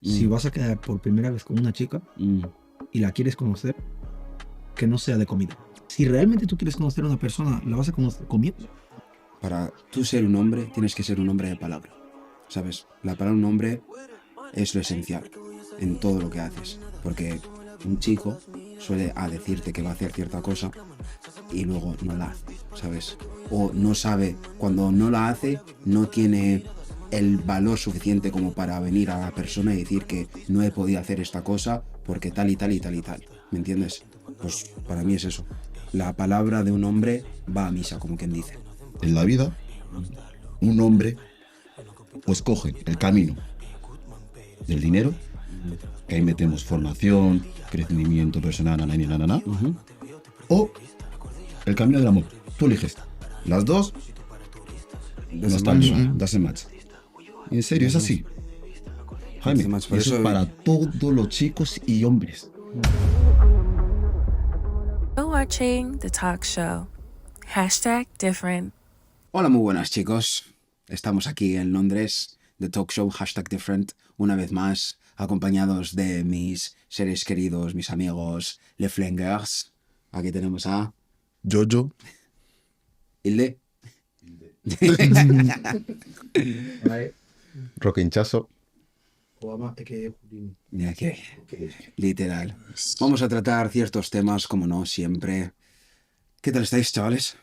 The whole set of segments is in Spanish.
Si Mm, vas a quedar por primera vez con una chica mm. y la quieres conocer, que no sea de comida. Si realmente tú quieres conocer a una persona, la vas a conocer comiendo. Para tú ser un hombre, tienes que ser un hombre de palabra. ¿Sabes? La palabra un hombre es lo esencial en todo lo que haces. Porque un chico suele decirte que va a hacer cierta cosa y luego no la hace, ¿sabes? O no sabe, cuando no la hace, no tiene el valor suficiente como para venir a la persona y decir que no he podido hacer esta cosa porque tal y tal y tal y tal. ¿Me entiendes? Pues para mí es eso. La palabra de un hombre va a misa, como quien dice. En la vida, un hombre pues coge el camino del dinero, que ahí metemos formación, crecimiento personal, nanana, Ujú. o el camino del amor. Tú eliges. Las dos no Doesn't están match. bien, doesn't match. Y en serio, es Doesn't así. match. Jaime, Doesn't match. y Por eso es eso para todos los chicos y hombres. You're watching The Talk Show. #different. Hola, muy buenas chicos. Estamos aquí en Londres, The Talk Show, #different, una vez más, acompañados de mis seres queridos, mis amigos, Les Flengers. Aquí tenemos a Jojo. Hilde. Roque Hinchazo. Ya que, literal. Vamos a tratar ciertos temas, como no, siempre. ¿Qué tal estáis, chavales?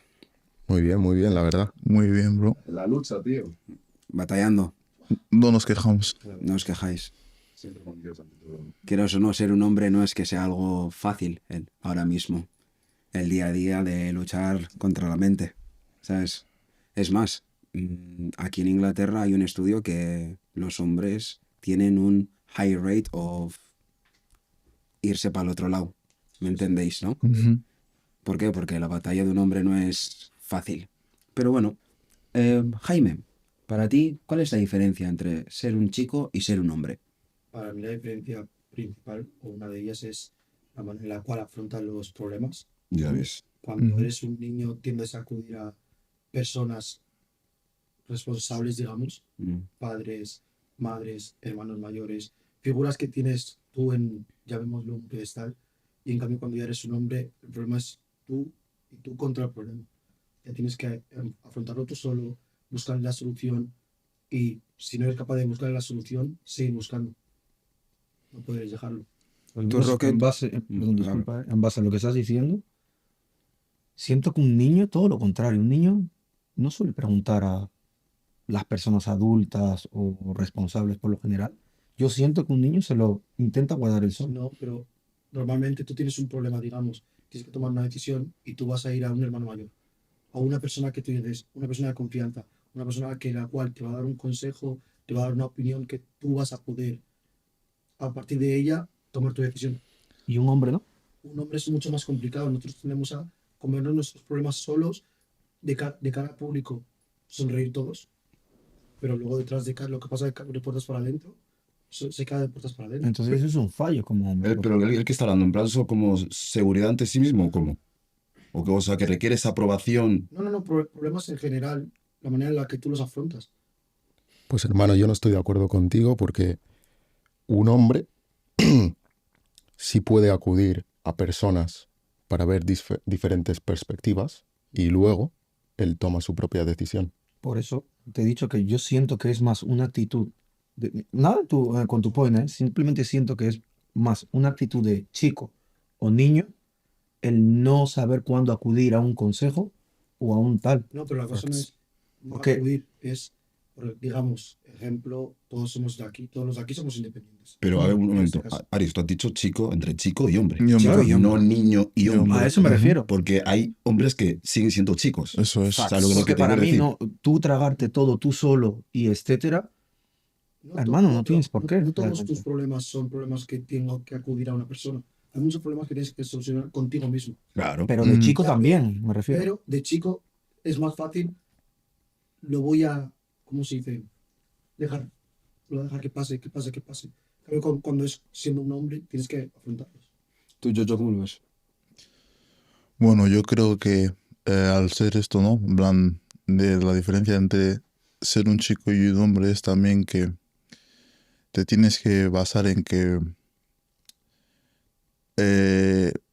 Muy bien, la verdad. Muy bien, bro. La lucha, tío. Batallando, No nos quejamos. no os quejáis. Siempre con Dios ante todo. Quieras o no, ser un hombre no es que sea algo fácil ahora mismo. El día a día de luchar contra la mente, ¿sabes? Es más, aquí en Inglaterra hay un estudio que los hombres tienen un high rate of irse para el otro lado. ¿Me entendéis, no? Ujú. ¿Por qué? Porque la batalla de un hombre no es fácil. Pero bueno, Jaime, para ti, ¿cuál es la diferencia entre ser un chico y ser un hombre? Para mí la diferencia principal, o una de ellas, es la manera en la cual afrontas los problemas. Ya ves. Cuando Ujú. eres un niño tiendes a acudir a personas responsables, digamos, Mm, padres, madres, hermanos mayores, figuras que tienes tú en, llamémoslo, un pedestal, y en cambio cuando ya eres un hombre, el problema es tú y tú contra el problema. Ya tienes que afrontarlo tú solo, buscar la solución, y si no eres capaz de buscar la solución, seguir buscando. No puedes dejarlo. ¿Tú, Rocket? Disculpa, en base a lo que estás diciendo, siento que un niño, todo lo contrario, un niño no suele preguntar a las personas adultas o responsables por lo general. Yo siento que un niño se lo intenta guardar el sol. No, pero normalmente tú tienes un problema, digamos, tienes que tomar una decisión y tú vas a ir a un hermano mayor, a una persona que tú eres, una persona de confianza, una persona que la cual te va a dar un consejo, te va a dar una opinión que tú vas a poder, a partir de ella, tomar tu decisión. ¿Y un hombre no? Un hombre es mucho más complicado. Nosotros tendemos a comernos nuestros problemas solos de cara al público, sonreír todos, pero luego detrás de lo que pasa de puertas para adentro, se cae de puertas para adentro. Entonces eso es un fallo como hombre. Pero el que está hablando, en plan, ¿eso como seguridad ante sí mismo o cómo? O sea, que requiere esa aprobación. No, problemas en general, la manera en la que tú los afrontas. Pues hermano, yo no estoy de acuerdo contigo porque un hombre sí puede acudir a personas para ver diferentes perspectivas y luego él toma su propia decisión. Por eso te he dicho que yo siento que es más una actitud, nada con tu point, ¿eh? Simplemente siento que es más una actitud de chico o niño el no saber cuándo acudir a un consejo o a un tal. No, pero la cosa no es no Porque acudir, es, digamos, ejemplo, todos somos de aquí, todos los de aquí somos independientes. Pero a ver, un En momento. este caso. Aris, tú has dicho chico, entre chico y hombre. Y hombre. Chico y hombre. No niño y Y hombre. hombre. A eso me Ujú. refiero. Porque hay hombres que siguen siendo chicos. Eso es. O sea, lo que Porque te para quiero mí, decir. no, tú tragarte todo tú solo y etcétera, hermano, no tienes por qué. No todos tus problemas son problemas que tengo que acudir a una persona. Hay muchos problemas que tienes que solucionar contigo mismo. Claro. Pero de Mm. chico también, me refiero. Pero de chico es más fácil, lo voy a, ¿cómo se dice? Dejar, lo voy a dejar que pase, que pase, que pase. Pero cuando es siendo un hombre, tienes que afrontarlos. ¿Tú, Jojo, cómo lo ves? Bueno, yo creo que al ser esto, ¿no? En plan, de la diferencia entre ser un chico y un hombre es también que te tienes que basar en que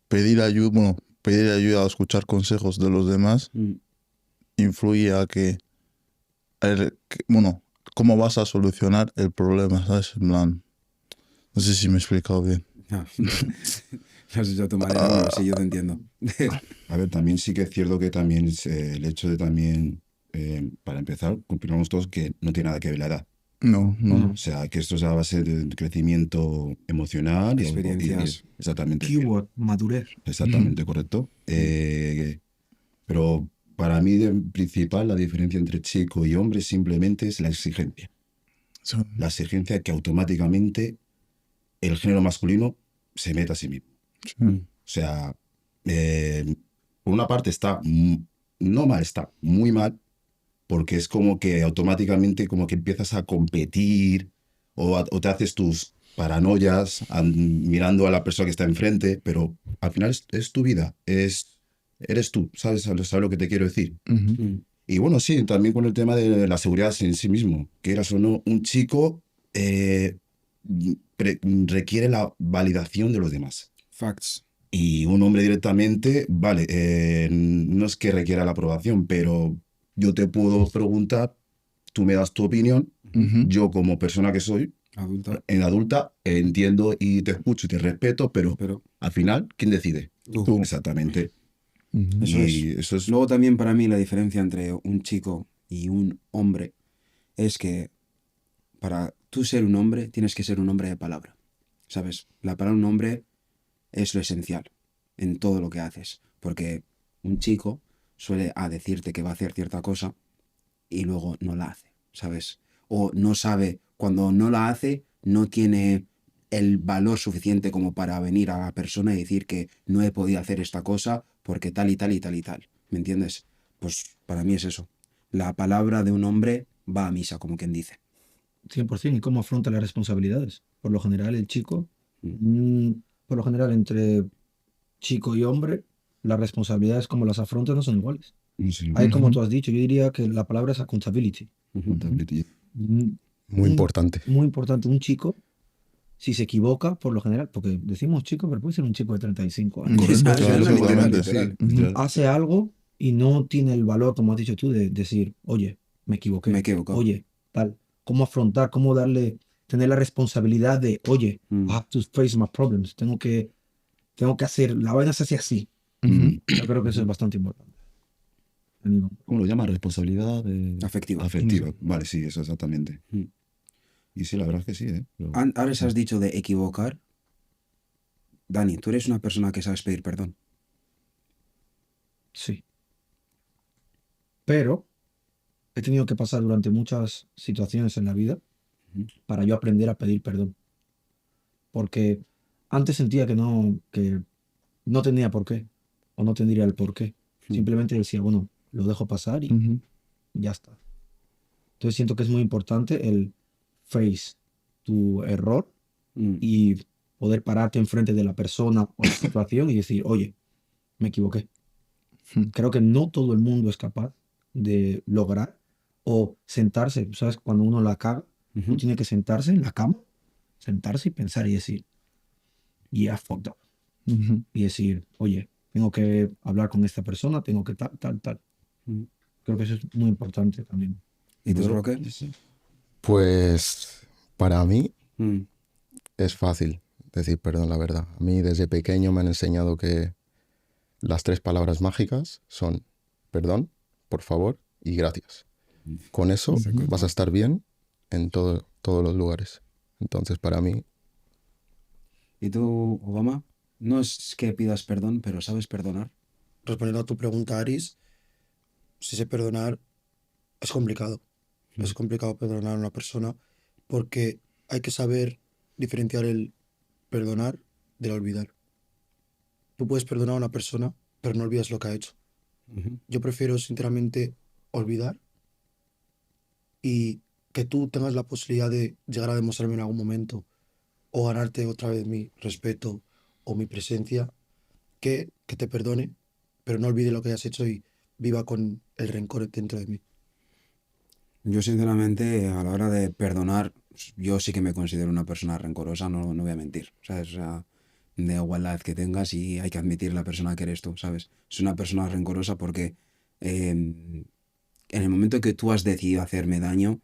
pedir ayuda o escuchar consejos de los demás Mm. influye a bueno, cómo vas a solucionar el problema, ¿sabes? En plan, no sé si me he explicado bien. No, no sé yo a tu manera, pero sí, yo te entiendo. A ver, también sí que es cierto que también el hecho de también, para empezar, cumplirnos todos que no tiene nada que ver la edad. No, no. O sea, que esto es a base de crecimiento emocional Experiencias. exactamente, Keyword, madurez. exactamente correcto. Pero para mí, principal, la diferencia entre chico y hombre simplemente es la exigencia. Son- La exigencia que automáticamente el género masculino se mete a sí mismo. Mm. O sea, por una parte está no mal, está muy mal, porque es como que automáticamente como que empiezas a competir o te haces tus paranoias mirando a la persona que está enfrente, pero al final es tu vida, eres tú, ¿sabes lo que te quiero decir? Ujú. Mm. Y bueno, sí, también con el tema de la seguridad en sí mismo, que eras o no, un chico requiere la validación de los demás. Facts. Y un hombre directamente, vale, no es que requiera la aprobación, pero yo te puedo preguntar, tú me das tu opinión, Ujú. yo como persona que soy, Adulta. en adulta, entiendo y te escucho y te respeto, pero Pero al final, ¿quién decide? tú. Exactamente. Ujú. Eso Y es. eso es... Luego también para mí la diferencia entre un chico y un hombre es que para tú ser un hombre tienes que ser un hombre de palabra. ¿Sabes? La palabra un hombre es lo esencial en todo lo que haces. Porque un chico suele decirte que va a hacer cierta cosa y luego no la hace, ¿sabes? O no sabe, cuando no la hace, no tiene el valor suficiente como para venir a la persona y decir que no he podido hacer esta cosa porque tal y tal y tal y tal. ¿Me entiendes? Pues para mí es eso. La palabra de un hombre va a misa, como quien dice. 100%. ¿Y cómo afronta las responsabilidades? Por lo general, el chico, Mm. por lo general, entre chico y hombre, las responsabilidades como las afronta no son iguales. Sí, Hay, como Ujú. tú has dicho, yo diría que la palabra es accountability. Ujú. Mm, Muy importante. Muy importante. Un chico, si se equivoca, por lo general, porque decimos chico, pero puede ser un chico de 35 años, Correcto, Exacto, claro, literal, totalmente, literal. sí. Ujú. hace algo y no tiene el valor, como has dicho tú, de decir, oye, me equivoqué, Me equivoco. oye, tal, cómo afrontar, cómo darle, tener la responsabilidad de, oye, Mm. I have to face my problems, tengo que hacer, la vaina se hace así. Ujú. Yo creo que eso es bastante importante. Mm, ¿Cómo lo llama? Responsabilidad Afectiva. afectiva. Vale, sí, eso exactamente. Mm. Y sí, la verdad es que sí, ¿eh? Pero- Ahora has dicho de equivocar. Dani, tú eres una persona que sabes pedir perdón. Sí. Pero he tenido que pasar durante muchas situaciones en la vida Ujú. para yo aprender a pedir perdón. Porque antes sentía que no tenía por qué, o no tendría el por qué. Mm. Simplemente decía, bueno, lo dejo pasar y Ujú. ya está. Entonces siento que es muy importante el face tu error Mm. y poder pararte enfrente de la persona o la situación y decir, oye, me equivoqué. Mm. Creo que no todo el mundo es capaz de lograr o sentarse, ¿sabes? Cuando uno la caga, uno Ujú. tiene que sentarse en la cama, sentarse y pensar y decir, yeah, fucked up. Ujú. Y decir, oye, tengo que hablar con esta persona, tengo que tal, tal, tal. Mm. Creo que eso es muy importante también. ¿Y tú, Bueno, Roque? sí. Pues para mí Mm. es fácil decir perdón, la verdad. A mí desde pequeño me han enseñado que las 3 palabras mágicas son perdón, por favor y gracias. Con eso Ujú. vas a estar bien en todos los lugares. Entonces, para mí, ¿Y tú, Obama? No es que pidas perdón, pero sabes perdonar. Respondiendo a tu pregunta, Aris, si sé perdonar, es complicado. Es complicado perdonar a una persona porque hay que saber diferenciar el perdonar del olvidar. Tú puedes perdonar a una persona, pero no olvidas lo que ha hecho. Ujú. Yo prefiero, sinceramente, olvidar y que tú tengas la posibilidad de llegar a demostrarme en algún momento o ganarte otra vez mi respeto o mi presencia, que te perdone, pero no olvide lo que hayas hecho y viva con el rencor dentro de mí. Yo, sinceramente, a la hora de perdonar, yo sí que me considero una persona rencorosa, no voy a mentir, ¿sabes? O sea, da igual la edad que tengas y hay que admitir la persona que eres tú, ¿sabes? Es una persona rencorosa porque en el momento que tú has decidido hacerme daño,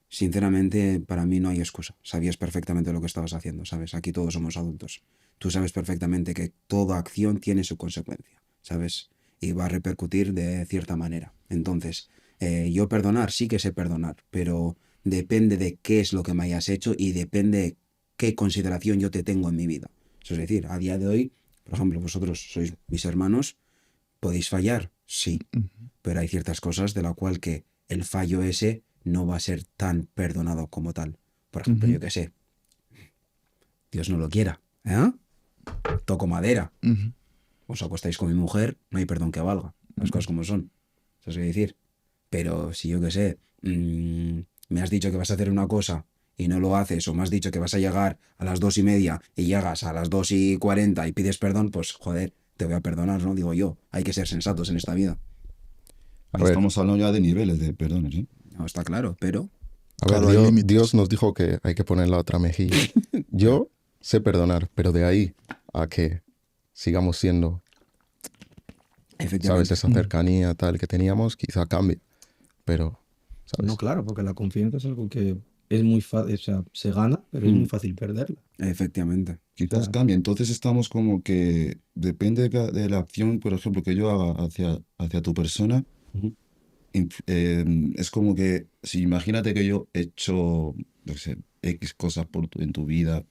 sinceramente, para mí no hay excusa. Sabías perfectamente lo que estabas haciendo, ¿sabes? Aquí todos somos adultos. Tú sabes perfectamente que toda acción tiene su consecuencia, ¿sabes? Y va a repercutir de cierta manera. Entonces, yo perdonar, sí que sé perdonar, pero depende de qué es lo que me hayas hecho y depende de qué consideración yo te tengo en mi vida. Eso es decir, a día de hoy, por ejemplo, vosotros sois mis hermanos, ¿podéis fallar? Sí, pero hay ciertas cosas de la cual que el fallo ese no va a ser tan perdonado como tal. Por ejemplo, Ujú. yo qué sé, Dios no lo quiera, ¿eh? Toco madera, Ujú. os acostáis con mi mujer, no hay perdón que valga, las cosas como son, eso es decir. Pero si yo qué sé, me has dicho que vas a hacer una cosa y no lo haces, o me has dicho que vas a llegar a las 2:30 y llegas a las 2:40 y pides perdón, pues joder, te voy a perdonar, ¿no? Digo yo, hay que ser sensatos en esta vida. A ver, Estamos hablando ya de niveles de perdones, ¿eh? No, está claro, pero Claro, hay Dios, límites. Dios nos dijo que hay que poner la otra mejilla. Yo sé perdonar, pero de ahí a que sigamos siendo, ¿sabes? efectivamente. Esa cercanía tal que teníamos, quizá cambie. Pero, ¿sabes? No, claro, porque la confianza es algo que es muy fácil, o sea, se gana, pero es muy fácil perderla. Efectivamente. Quizás Claro. cambie. Entonces estamos como que depende de la acción, por ejemplo, que yo haga hacia tu persona. Ujú. Es como que, si imagínate que yo he hecho, yo qué sé, X cosas en tu vida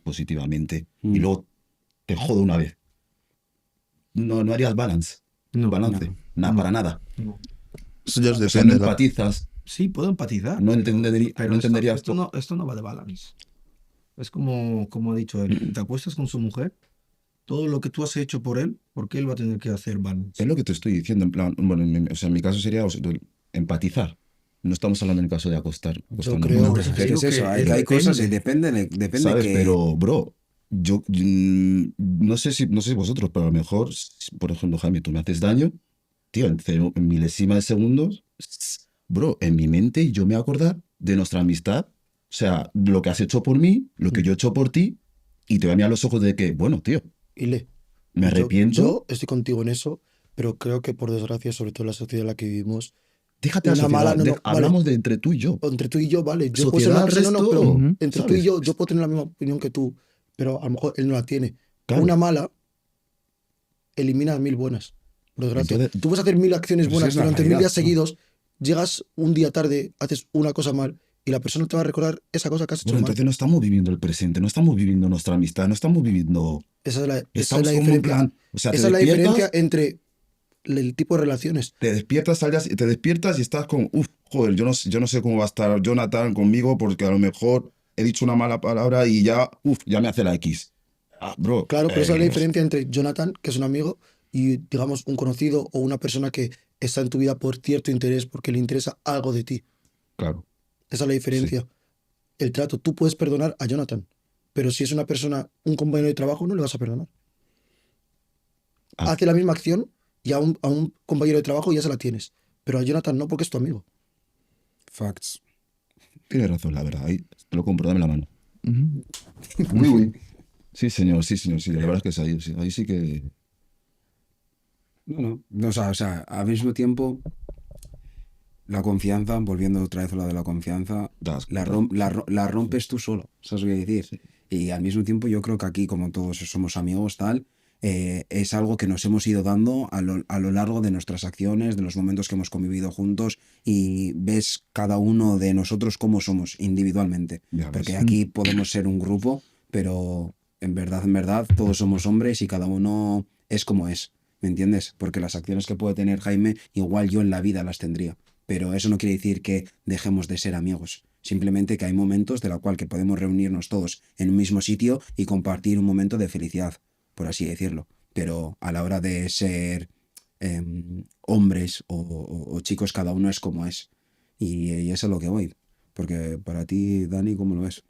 positivamente y luego te jodo una vez. No harías balance. No, Balance. Nada, no, para nada. no. Eso ya O sea, no depende. empatizas. Sí, puedo empatizar, No pero, entendería- pero no esto, entenderías esto no, esto no va de balance. Es como ha dicho él, te acuestas con su mujer, todo lo que tú has hecho por él, porque él va a tener que hacer balance. Es lo que te estoy diciendo. En plan, bueno, o sea, en mi caso sería empatizar. No estamos hablando en el caso de acostarnos creo- con Por una eso mujer. te Es que digo es eso, que hay cosas y depende. depende ¿Sabes? que... Pero, bro, yo no sé vosotros, pero a lo mejor, por ejemplo, Jaime, tú me haces daño, tío, en milésima de segundos, bro, en mi mente yo me voy a acordar de nuestra amistad, o sea, lo que has hecho por mí, lo que yo he hecho por ti, y te voy a mirar a los ojos de que, bueno, tío, Ile, me yo, arrepiento, yo estoy contigo en eso, pero creo que por desgracia, sobre todo en la sociedad en la que vivimos, déjate la una sociedad, mala, no, vale, hablamos de entre tú y yo. entre tú y yo, vale, yo puedo ser Sociedad, una persona, no, pero resto, entre tú y ¿sabes? yo puedo tener la misma opinión que tú, pero a lo mejor él no la tiene. Claro. Una mala elimina 1000 buenas, por desgracia. Entonces- Tú puedes hacer 1000 acciones Pero si buenas es la durante 1000 realidad, días ¿no? seguidos, llegas un día tarde, haces una cosa mal y la persona te va a recordar esa cosa que has hecho Bueno, mal. entonces no estamos viviendo el presente, no estamos viviendo nuestra amistad, no estamos viviendo... Esa es la Estamos como en diferencia. plan, o sea, te Esa es la diferencia despiertas, entre el tipo de relaciones. te despiertas y estás como, uff, joder, yo no sé cómo va a estar Jonathan conmigo porque a lo mejor he dicho una mala palabra y ya, ya me hace la X. Ah, bro. Claro, pero esa es la diferencia entre Jonathan, que es un amigo, y digamos un conocido o una persona que está en tu vida por cierto interés, porque le interesa algo de ti. Claro. Esa es la diferencia. El trato, tú puedes perdonar a Jonathan, pero si es una persona, un compañero de trabajo, no le vas a perdonar. Ah. Hace la misma acción y a un compañero de trabajo ya se la tienes, pero a Jonathan no, porque es tu amigo. Facts. Tienes razón, la verdad. Ahí te lo compro, dame la mano. Ujú. Uy, uy. Sí, señor, sí, la verdad es que es ahí, sí, ahí sí que... No, o sea, al mismo tiempo, la confianza, volviendo otra vez a lo de la confianza, Das la, cuenta. la rompes tú solo, ¿sabes lo que quiero decir? Y al mismo tiempo yo creo que aquí, como todos somos amigos, tal, es algo que nos hemos ido dando a lo largo de nuestras acciones, de los momentos que hemos convivido juntos, y ves cada uno de nosotros cómo somos individualmente. Ya ves. Porque aquí podemos ser un grupo, pero en verdad, todos somos hombres y cada uno es como es. ¿Me entiendes? Porque las acciones que puede tener Jaime, igual yo en la vida las tendría. Pero eso no quiere decir que dejemos de ser amigos. Simplemente que hay momentos de la cual que podemos reunirnos todos en un mismo sitio y compartir un momento de felicidad, por así decirlo. Pero a la hora de ser hombres o chicos, cada uno es como es. Y eso es lo que voy. Porque para ti, Dani, ¿cómo lo ves?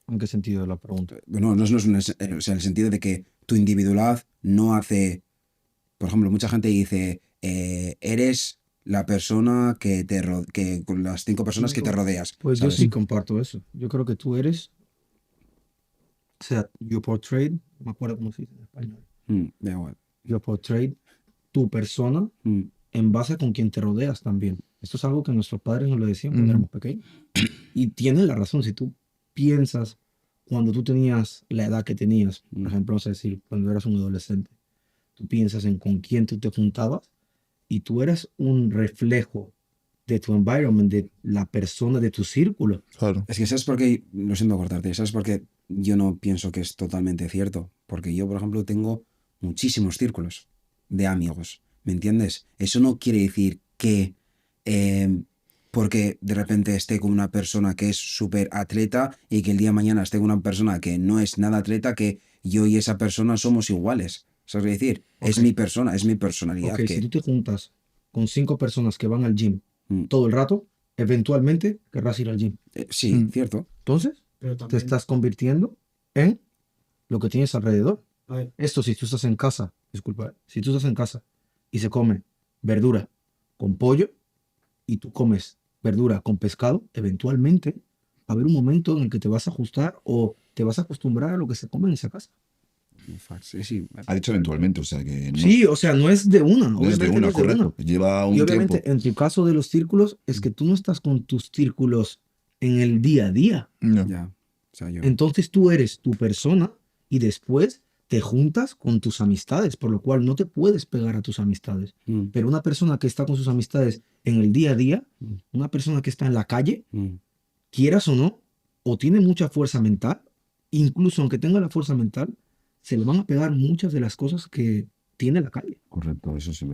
¿En qué sentido la pregunta? No es o sea, el sentido de que tu individualidad no hace... Por ejemplo, mucha gente dice, eres la persona que con las 5 personas que te rodeas. Pues yo ¿sabes? sí comparto eso. Yo creo que tú eres, o sea, you portray, no me acuerdo cómo se dice en español, Da igual. you portray tu persona Mm, en base con quien te rodeas también. Esto es algo que nuestros padres nos lo decían cuando éramos pequeños. Y tienen la razón. Si tú piensas cuando tú tenías la edad que tenías, por ejemplo, vamos a decir, cuando eras un adolescente, tú piensas en con quién tú te juntabas y tú eres un reflejo de tu environment, de la persona de tu círculo. Claro. Es que ¿sabes por qué? Lo siento cortarte. ¿Sabes por qué yo no pienso que es totalmente cierto? Porque yo, por ejemplo, tengo muchísimos círculos de amigos. ¿Me entiendes? Eso no quiere decir que porque de repente esté con una persona que es súper atleta y que el día de mañana esté con una persona que no es nada atleta, que yo y esa persona somos iguales. ¿Sabes qué decir? Es Ok. mi persona, es mi personalidad. Ok, si tú te juntas con 5 personas que van al gym Mm. todo el rato, eventualmente querrás ir al gym. Sí, cierto. Entonces, Pero te también, estás convirtiendo en lo que tienes alrededor. a ver, Esto si tú estás en casa, disculpa, si tú estás en casa y se come verdura con pollo y tú comes verdura con pescado, eventualmente va a haber un momento en el que te vas a ajustar o te vas a acostumbrar a lo que se come en esa casa. Sí, sí. Ha dicho eventualmente, o sea que no, Sí, o sea, no es de una, no es de obviamente una, no es de correcto. una. Lleva un Y obviamente tiempo. en tu caso de los círculos es que tú no estás con tus círculos en el día a día. No. Ya. O sea, yo. Entonces tú eres tu persona y después te juntas con tus amistades, por lo cual no te puedes pegar a tus amistades. Mm, Pero una persona que está con sus amistades en el día a día, una persona que está en la calle, mm. quieras o no, o tiene mucha fuerza mental, incluso aunque tenga la fuerza mental, se le van a pegar muchas de las cosas que tiene la calle. Correcto, eso sí.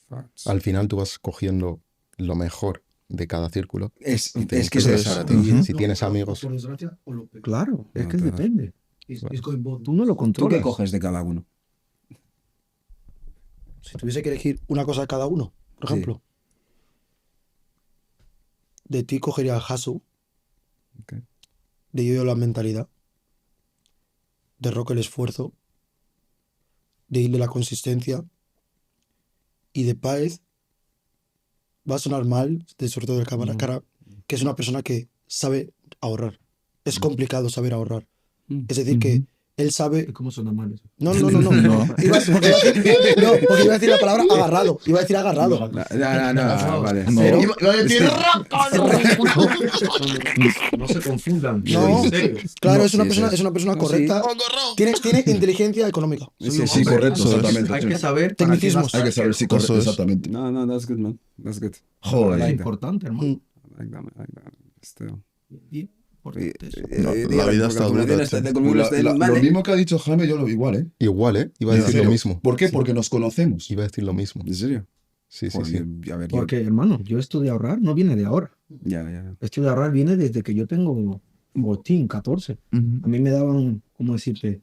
Facts. Al final tú vas cogiendo lo mejor de cada círculo Es y te que eso intentas es. para ti. Ujú. Si tienes amigos, por desgracia, o lo peor. Claro, es No, que pero- depende. It's going both. Tú no lo ¿Tú controlas. qué coges de cada uno? Si tuviese que elegir una cosa de cada uno, por Sí. ejemplo, de ti cogería el Hasu, Ok. de Yo la mentalidad, de Rock el esfuerzo, de Ir de la consistencia y de Páez, va a sonar mal, sobre todo de cámara, cara, que es una persona que sabe ahorrar. Es complicado saber ahorrar. Mm. Es decir, que él sabe. ¿Cómo suena mal eso? No. Porque iba a decir la palabra agarrado. Iba a decir agarrado. No, vale. No. Pero- No se confundan. No. En serio. Claro, No, es una sí, persona, sí. es una persona No, correcta. Tiene inteligencia económica. Sí, Soy un sí, hombre. correcto, Entonces, exactamente. Hay que saber Tecnicismos. Hay que saber si correcto, Eso es. exactamente. No, that's good, man. That's good. Es Joder. importante, hermano. Mm. I like that, man. I like that. Still. Bien importante eso. No, la vida está dura, Lo mismo que ha dicho Jaime, yo lo igual, ¿eh? igual, ¿eh? Iba a En decir lo serio. mismo. ¿Por qué? Porque nos conocemos. Iba a decir lo mismo. ¿En serio? Sí, sí, Joder, sí. a ver, yo. Porque, hermano, yo esto de ahorrar no viene de ahora. Ya. Esto de ahorrar viene desde que yo tengo 14, 14. A mí me daban, ¿cómo decirte?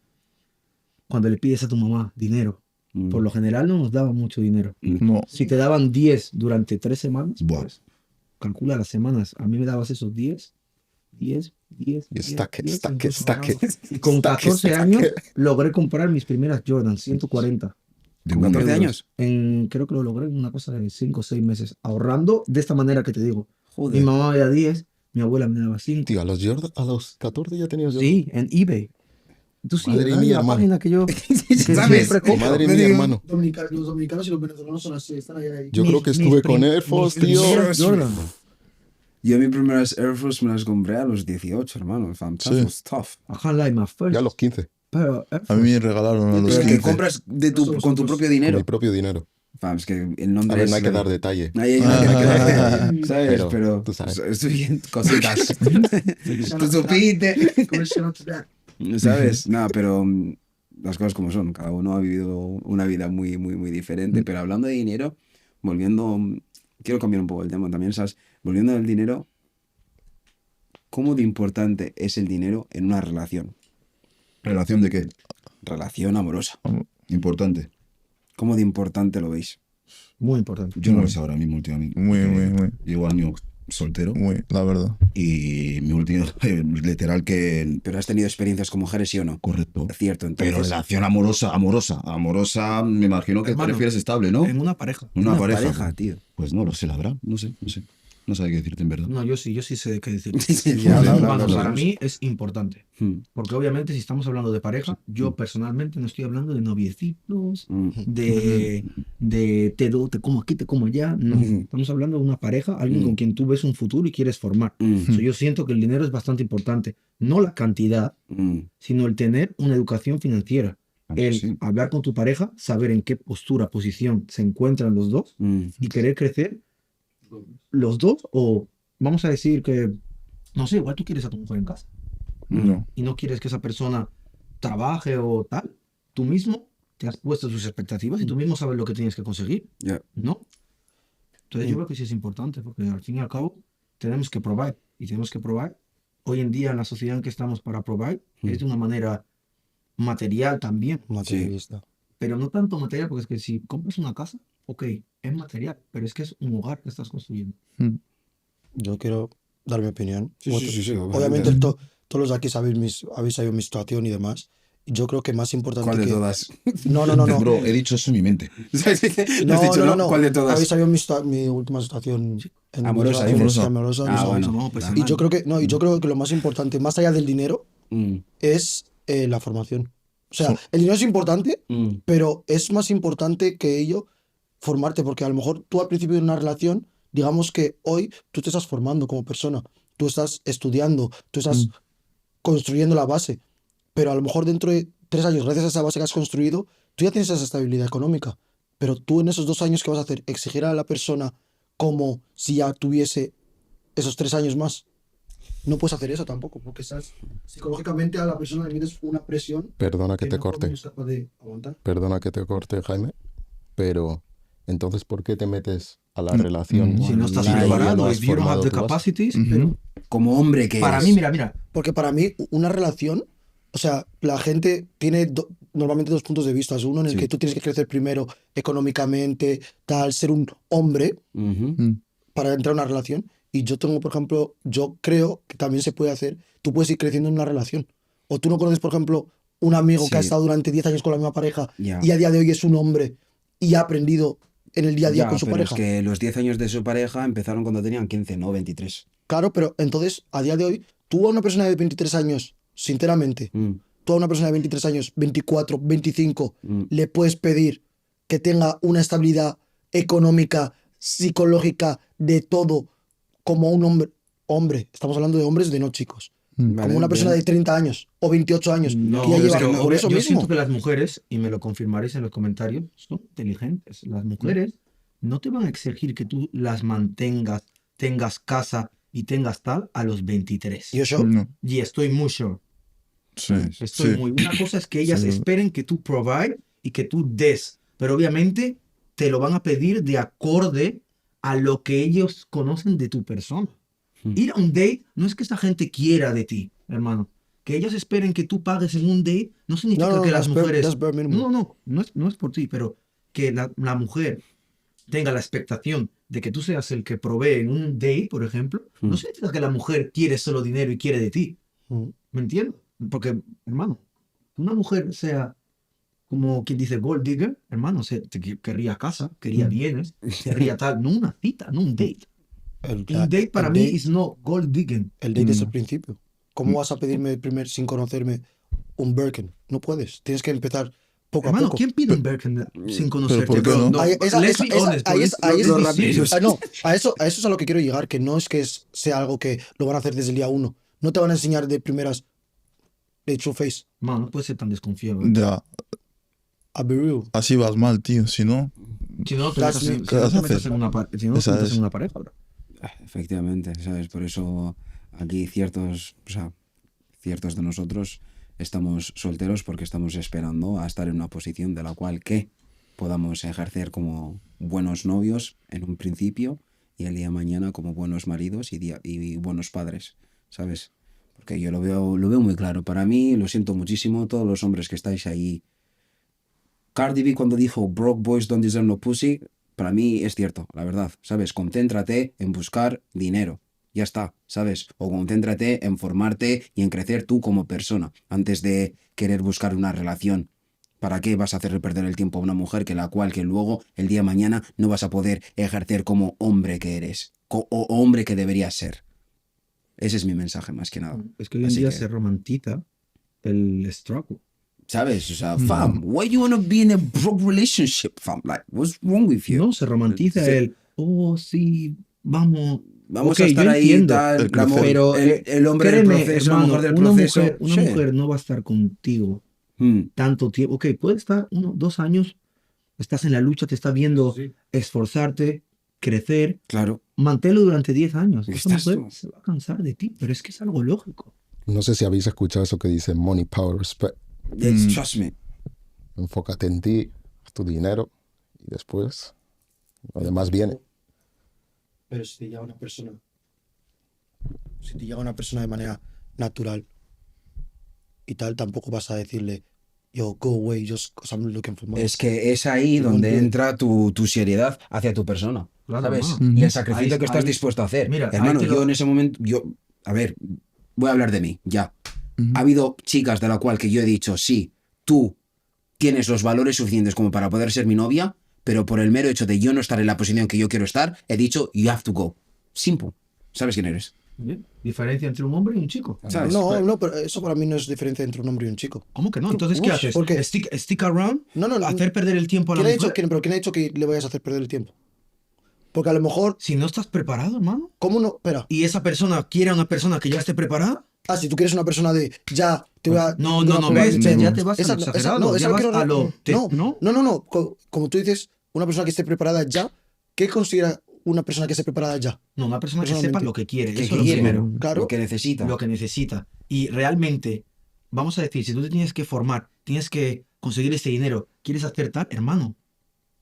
Cuando le pides a tu mamá dinero. Mm. Por lo general no nos daban mucho dinero. No. Si te daban 10 durante 3 semanas, Buah. pues calcula las semanas. A mí me dabas esos 10. Y estaque. Y con 14 años logré comprar mis primeras Jordan 140. De ¿Con una. 14 años? Creo que lo logré en una cosa de 5 o 6 meses. Ahorrando de esta manera que te digo. Joder. Mi mamá me daba 10, mi abuela me daba 5. Tío, a los 14 ya tenías Jordan. Sí, en eBay. Tú sí, Madre ¿verdad? mía, La hermano. página que yo que ¿Sabes? siempre compro. Madre mía, hermano. Los dominicanos y los venezolanos son así, están ahí. Yo creo que Mis estuve con Air Force, mis tío. primeras Jordan. Yo mis primeras Air Force me las compré a los 18, hermano. Fam, Sí. that was tough. I can't lie, my first. Ya a los 15, Pero, A mí me regalaron a los Pero que 15. compras con tu propio con dinero. mi propio dinero. Fam, es que el nombre A ver, es... no hay que dar detalle. Ahí no hay que dar detalle, ¿sabes? Pero, Pero tú sabes. estoy bien, cositas. Tú supiste. ¿Sabes? No, pero las cosas como son. Cada uno ha vivido una vida muy, muy, muy diferente. Pero hablando de dinero, quiero cambiar un poco el tema también, ¿sabes? Volviendo al dinero, ¿cómo de importante es el dinero en una relación? ¿Relación de qué? Relación amorosa. Importante. ¿Cómo de importante lo veis? muy importante. Yo no lo sé ahora mismo últimamente. Muy, porque muy, muy. Llevo años soltero. Muy, la verdad. Y mi último, literal que... Pero has tenido experiencias con mujeres, ¿sí o no? Correcto. Cierto, entonces. Pero relación amorosa, me imagino que te Hermano, refieres estable, ¿no? En una pareja. Una una pareja. pareja, tío. Pues no lo sé, la verdad. No sé. No sabe qué decirte en verdad. No, yo sí sé qué decir. Ya, Hermano, no, para no. mí es importante. Mm, Porque obviamente si estamos hablando de pareja, yo personalmente no estoy hablando de noviecitos, mm, de te como aquí, te como allá. No, estamos hablando de una pareja, alguien Mm. con quien tú ves un futuro y quieres formar. mm, So, yo siento que el dinero es bastante importante. No la cantidad, mm, sino el tener una educación financiera. El Sí. hablar con tu pareja, saber en qué postura, posición se encuentran los dos mm. y querer crecer los dos, o vamos a decir que, no sé, igual tú quieres a tu mujer en casa No. y no quieres que esa persona trabaje o tal. Tú mismo te has puesto sus expectativas y tú mismo sabes lo que tienes que conseguir, Ya. ¿no? Entonces yo creo que sí es importante porque al fin y al cabo tenemos que probar y tenemos que probar. Hoy en día en la sociedad en que estamos para probar es de una manera material también, Materialista. pero no tanto material porque es que si compras una casa, ok, es material, pero es que es un hogar que estás construyendo. Yo quiero dar mi opinión. Sí, Vosotros- sí, Obviamente todos los de aquí habéis sabido mi situación y demás. Y yo creo que más importante ¿Cuál de que... todas? No. Bro, he dicho eso en mi mente. ¿No has dicho No. ¿Cuál de todas? Habéis sabido mi última situación en Amorosa, mi dices. relación amorosa. Ah, no, bueno. No, pues, Y yo creo que no, y yo creo que lo más importante, más allá del dinero, Mm, es la formación. O sea, Sí. el dinero es importante, mm, pero es más importante que ello formarte, porque a lo mejor tú al principio de una relación, digamos que hoy tú te estás formando como persona, tú estás estudiando, tú estás construyendo la base, pero a lo mejor dentro de 3 años, gracias a esa base que has construido, tú ya tienes esa estabilidad económica, pero tú en esos 2 años, ¿qué vas a hacer? Exigir a la persona como si ya tuviese esos 3 años más. No puedes hacer eso tampoco, porque estás psicológicamente a la persona le metes una presión Perdona que te no corte. es capaz de aguantar. Perdona que te corte, Jaime. Pero, entonces, ¿por qué te metes a la relación Si no estás si todavía preparado, no has if you don't have formado the tu base? capacities, Ujú. Como hombre que para es. mí, mira, Porque para mí, una relación, o sea, la gente tiene normalmente 2 puntos de vista. Uno en el Sí. que tú tienes que crecer primero económicamente, tal, ser un hombre Ujú. para entrar a una relación. Y yo tengo, por ejemplo, yo creo que también se puede hacer, tú puedes ir creciendo en una relación. O tú no conoces, por ejemplo, un amigo que ha Sí. estado durante 10 años con la misma pareja Ya. y a día de hoy es un hombre y ha aprendido en el día a día Ya, con su pero pareja. es que los 10 años de su pareja empezaron cuando tenían 15, no 23. Claro, pero entonces, a día de hoy, tú a una persona de 23 años, sinceramente, Mm, tú a una persona de 23 años, 24, 25, mm. le puedes pedir que tenga una estabilidad económica, psicológica, de todo, como un hombre. Estamos hablando de hombres, de no chicos. Vale, Como una persona bien. de 30 años o 28 años, no, que ya pero es lleva que no, por eso yo mismo. siento que las mujeres, y me lo confirmaréis en los comentarios, son inteligentes. Las mujeres no te van a exigir que tú las mantengas, tengas casa y tengas tal a los 23. Yo, No. Y estoy muy sure. Sí. Estoy Sí. muy. Una cosa es que ellas Sí. esperen que tú provide y que tú des, pero obviamente te lo van a pedir de acorde a lo que ellos conocen de tu persona. Ir a un date no es que esta gente quiera de ti, hermano. Que ellas esperen que tú pagues en un date no significa no, que las that's bare- mujeres. that's bare minimum. No es por ti, pero que la mujer tenga la expectación de que tú seas el que provee en un date, por ejemplo, no significa que la mujer quiere solo dinero y quiere de ti. Mm. ¿Me entiendes? Porque, hermano, que una mujer sea como quien dice gold digger, hermano, querría casa, quería bienes, querría tal, no una cita, no un date. Un date para mí is no gold digging. El date es el principio. ¿Cómo vas a pedirme sin conocerme un Birkin? No puedes. Tienes que empezar poco a Hermano, poco. ¿quién pide un Birkin sin conocerte? ¿por qué bro? no? Ahí- esa- let's esa- be esa- honest, ahí bro. es- ahí es- Let's be serious. No, a eso es a lo que quiero llegar, que no es que sea algo que lo van a hacer desde el día 1. No te van a enseñar de primeras de true face. Man, no puedes ser tan desconfiado. Ya, A be real. así vas mal, tío. Si no, Si no, te That's metas en- me. si no vas te a metas hacer? en una pa- si no te Esa metas es. en una pareja, bro. Efectivamente, ¿sabes? Por eso aquí ciertos de nosotros estamos solteros porque estamos esperando a estar en una posición de la cual que podamos ejercer como buenos novios en un principio y el día de mañana como buenos maridos y buenos padres, ¿sabes? Porque yo lo veo muy claro. Para mí, lo siento muchísimo, todos los hombres que estáis ahí. Cardi B cuando dijo Broke boys don't deserve no pussy, para mí es cierto, la verdad, ¿sabes? Concéntrate en buscar dinero. Ya está, ¿sabes? O concéntrate en formarte y en crecer tú como persona antes de querer buscar una relación. ¿Para qué vas a hacerle perder el tiempo a una mujer que luego, el día de mañana, no vas a poder ejercer como hombre que eres o hombre que deberías ser? Ese es mi mensaje, más que nada. Es que hoy en Así día que- se romantiza el struggle. ¿Sabes? O sea, fam, why you wanna be in a broke relationship, fam? Like, what's wrong with you? No, se romantiza Se- el, oh, sí, vamos. Vamos Ok, a estar yo ahí, entiendo, tal, la mu- pero el hombre créeme, del proceso, la hermano, mujer del una proceso. una Sí. mujer no va a estar contigo Mm, tanto tiempo. Ok, puede estar 1, 2 años, estás en la lucha, te está viendo Sí. esforzarte, crecer, claro. manténlo durante 10 años. Esa Estás mujer tú. se va a cansar de ti, pero es que es algo lógico. No sé si habéis escuchado eso que dice money, power, respect. Trust me. Enfócate en ti, haz tu dinero y después lo demás viene. Pero si te llega una persona de manera natural y tal, tampoco vas a decirle, yo, go away, just because I'm looking for money. Es que es ahí Igual donde que- entra tu seriedad hacia tu persona. Claro, ¿Sabes? hermano. Y el sacrificio Ahí- que estás ahí- dispuesto a hacer. mira, ahí Hermano, te yo lo- en ese momento, a ver, voy a hablar de mí, ya. Ha habido chicas de la cual que yo he dicho, sí, tú tienes los valores suficientes como para poder ser mi novia, pero por el mero hecho de yo no estar en la posición que yo quiero estar, he dicho, you have to go. Simple. ¿Sabes quién eres? Bien. Diferencia entre un hombre y un chico. ¿Sabes? No, pero eso para mí no es diferencia entre un hombre y un chico. ¿Cómo que no? Entonces, ¿qué Ush, haces? ¿por qué? Stick around, No, hacer perder el tiempo a la ¿Quién ha mujer. dicho, pero quién ha dicho que le vayas a hacer perder el tiempo? Porque a lo mejor, Si no estás preparado, hermano, ¿cómo no? Espera. y esa persona quiere a una persona que ya esté preparada, Ah, si tú quieres una persona de ya, te voy a. no, de no, una no, prueba ves, de- ves, ya te vas a Esa- lo esa- exagerado, no, esa ya no vas quiero- a lo... no. Como tú dices, una persona que esté preparada ya, ¿qué considera una persona que esté preparada ya? No, una persona que sepa Personalmente. lo que quiere, ¿Qué eso es lo quiere? primero, Claro. Lo que necesita. lo que necesita. Y realmente, vamos a decir, si tú te tienes que formar, tienes que conseguir ese dinero, quieres hacer tal, hermano,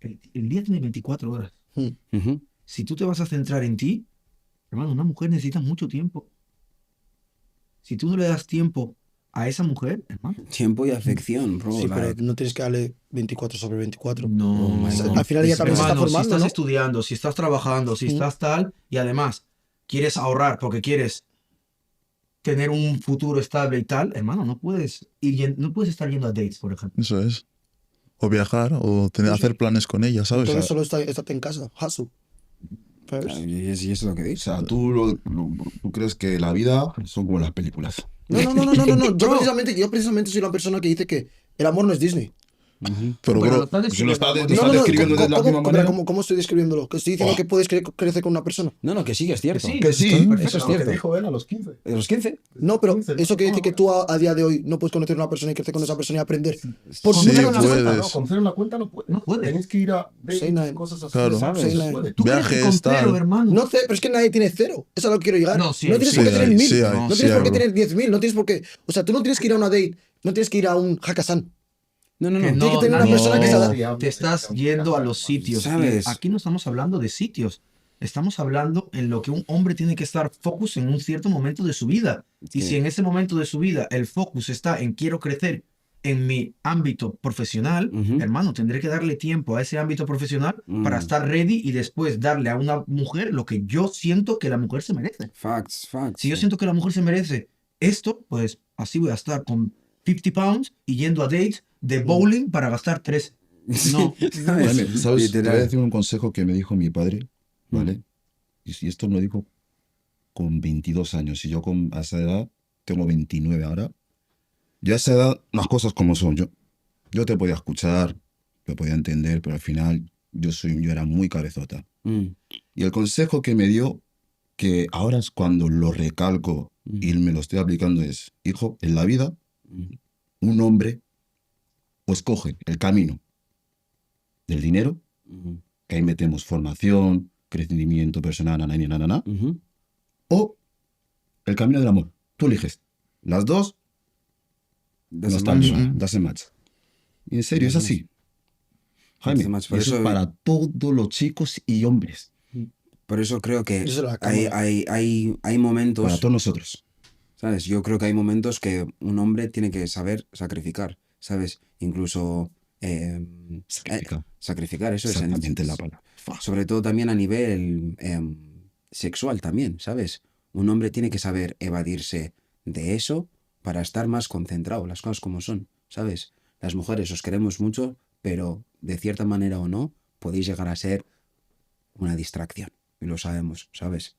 el día tiene 24 horas. Ujú. Si tú te vas a centrar en ti, hermano, una mujer necesita mucho tiempo. Si tú no le das tiempo a esa mujer, hermano, Tiempo y afección, bro. Sí, pero like, no tienes que darle 24 sobre 24. no, my O sea, God. al final ella también se está hermano, si formando, estás ¿no? estudiando, si estás trabajando, si estás tal, y además quieres ahorrar porque quieres tener un futuro estable y tal, hermano, no puedes no puedes estar yendo a dates, por ejemplo. Eso es. O viajar, o hacer planes con ella, ¿sabes? Entonces solo estate en casa, hustle. First. y eso es lo que O dices. sea, tú crees que la vida son como las películas. No. Yo precisamente soy la persona que dice que el amor no es Disney. Pero, Pero lo bro, estás Si lo describiendo, estás ¿no? está describiendo de la misma manera. ¿Cómo estoy describiéndolo? Que estoy diciendo que puedes crecer con una persona. No, que sí, que es cierto. Sí, Que sí, perfecto. eso es cierto. Dijo él a los 15. ¿De los 15? No, pero 15, eso quiere no, decir que tú a día de hoy no puedes conocer a una persona y crecer con esa persona y aprender. Por Sí, mucha Con razón. cero en la puedes. cuenta, no, con cero en la cuenta no puedes. No puedes. Tienes que ir a dates, Seinen. cosas así. Claro. ¿sabes? Seinen. Puede. ¿Tú crees que Viajes, con cero, tal. hermano? No sé, pero es que nadie tiene cero. Eso es a lo que quiero llegar. No, sí, tienes sí por qué hay, tener 1000. sí hay, no sí tienes por hay, qué bro. tener 10.000. No tienes por qué. O sea, tú no tienes que ir a una date. No tienes que ir a un hackathon. No. Que Tiene que tener una nadie- persona que se no, adapte. te estás yendo a los sitios. ¿Sabes? Y aquí no estamos hablando de sitios. Estamos hablando en lo que un hombre tiene que estar focus en un cierto momento de su vida. Y Sí. si en ese momento de su vida el focus está en quiero crecer en mi ámbito profesional, Ujú. hermano, tendré que darle tiempo a ese ámbito profesional Mm. para estar ready y después darle a una mujer lo que yo siento que la mujer se merece. Facts. Si yo siento que la mujer se merece esto, pues así voy a estar con 50 pounds y yendo a dates de bowling para gastar 3. No, Vale, ¿sabes? Te voy a Literal. decir un consejo que me dijo mi padre, ¿vale? Y si esto me lo dijo con 22 años, y yo a esa edad, tengo 29 ahora, yo a esa edad, las cosas como son, yo te podía escuchar, te podía entender, pero al final yo era muy cabezota. Mm. Y el consejo que me dio, que ahora es cuando lo recalco y me lo estoy aplicando, es, hijo, en la vida, un hombre o escoge el camino del dinero, que ahí metemos formación, crecimiento personal, nanana, Ujú. o el camino del amor. Tú eliges. Las dos no Doesn't están match. bien, doesn't match. Y en serio, es así. Jaime, Doesn't match. y Por eso es eso- para todos los chicos y hombres, Por eso creo que Eso es la hay, cámara. hay momentos, para todos nosotros. ¿sabes? Yo creo que hay momentos que un hombre tiene que saber sacrificar, ¿sabes? Incluso Sacrificar. sacrificar, eso Exactamente es. la palabra. Sobre todo también a nivel sexual también, ¿sabes? Un hombre tiene que saber evadirse de eso para estar más concentrado, las cosas como son, ¿sabes? Las mujeres os queremos mucho, pero de cierta manera o no, podéis llegar a ser una distracción. Y lo sabemos, ¿sabes?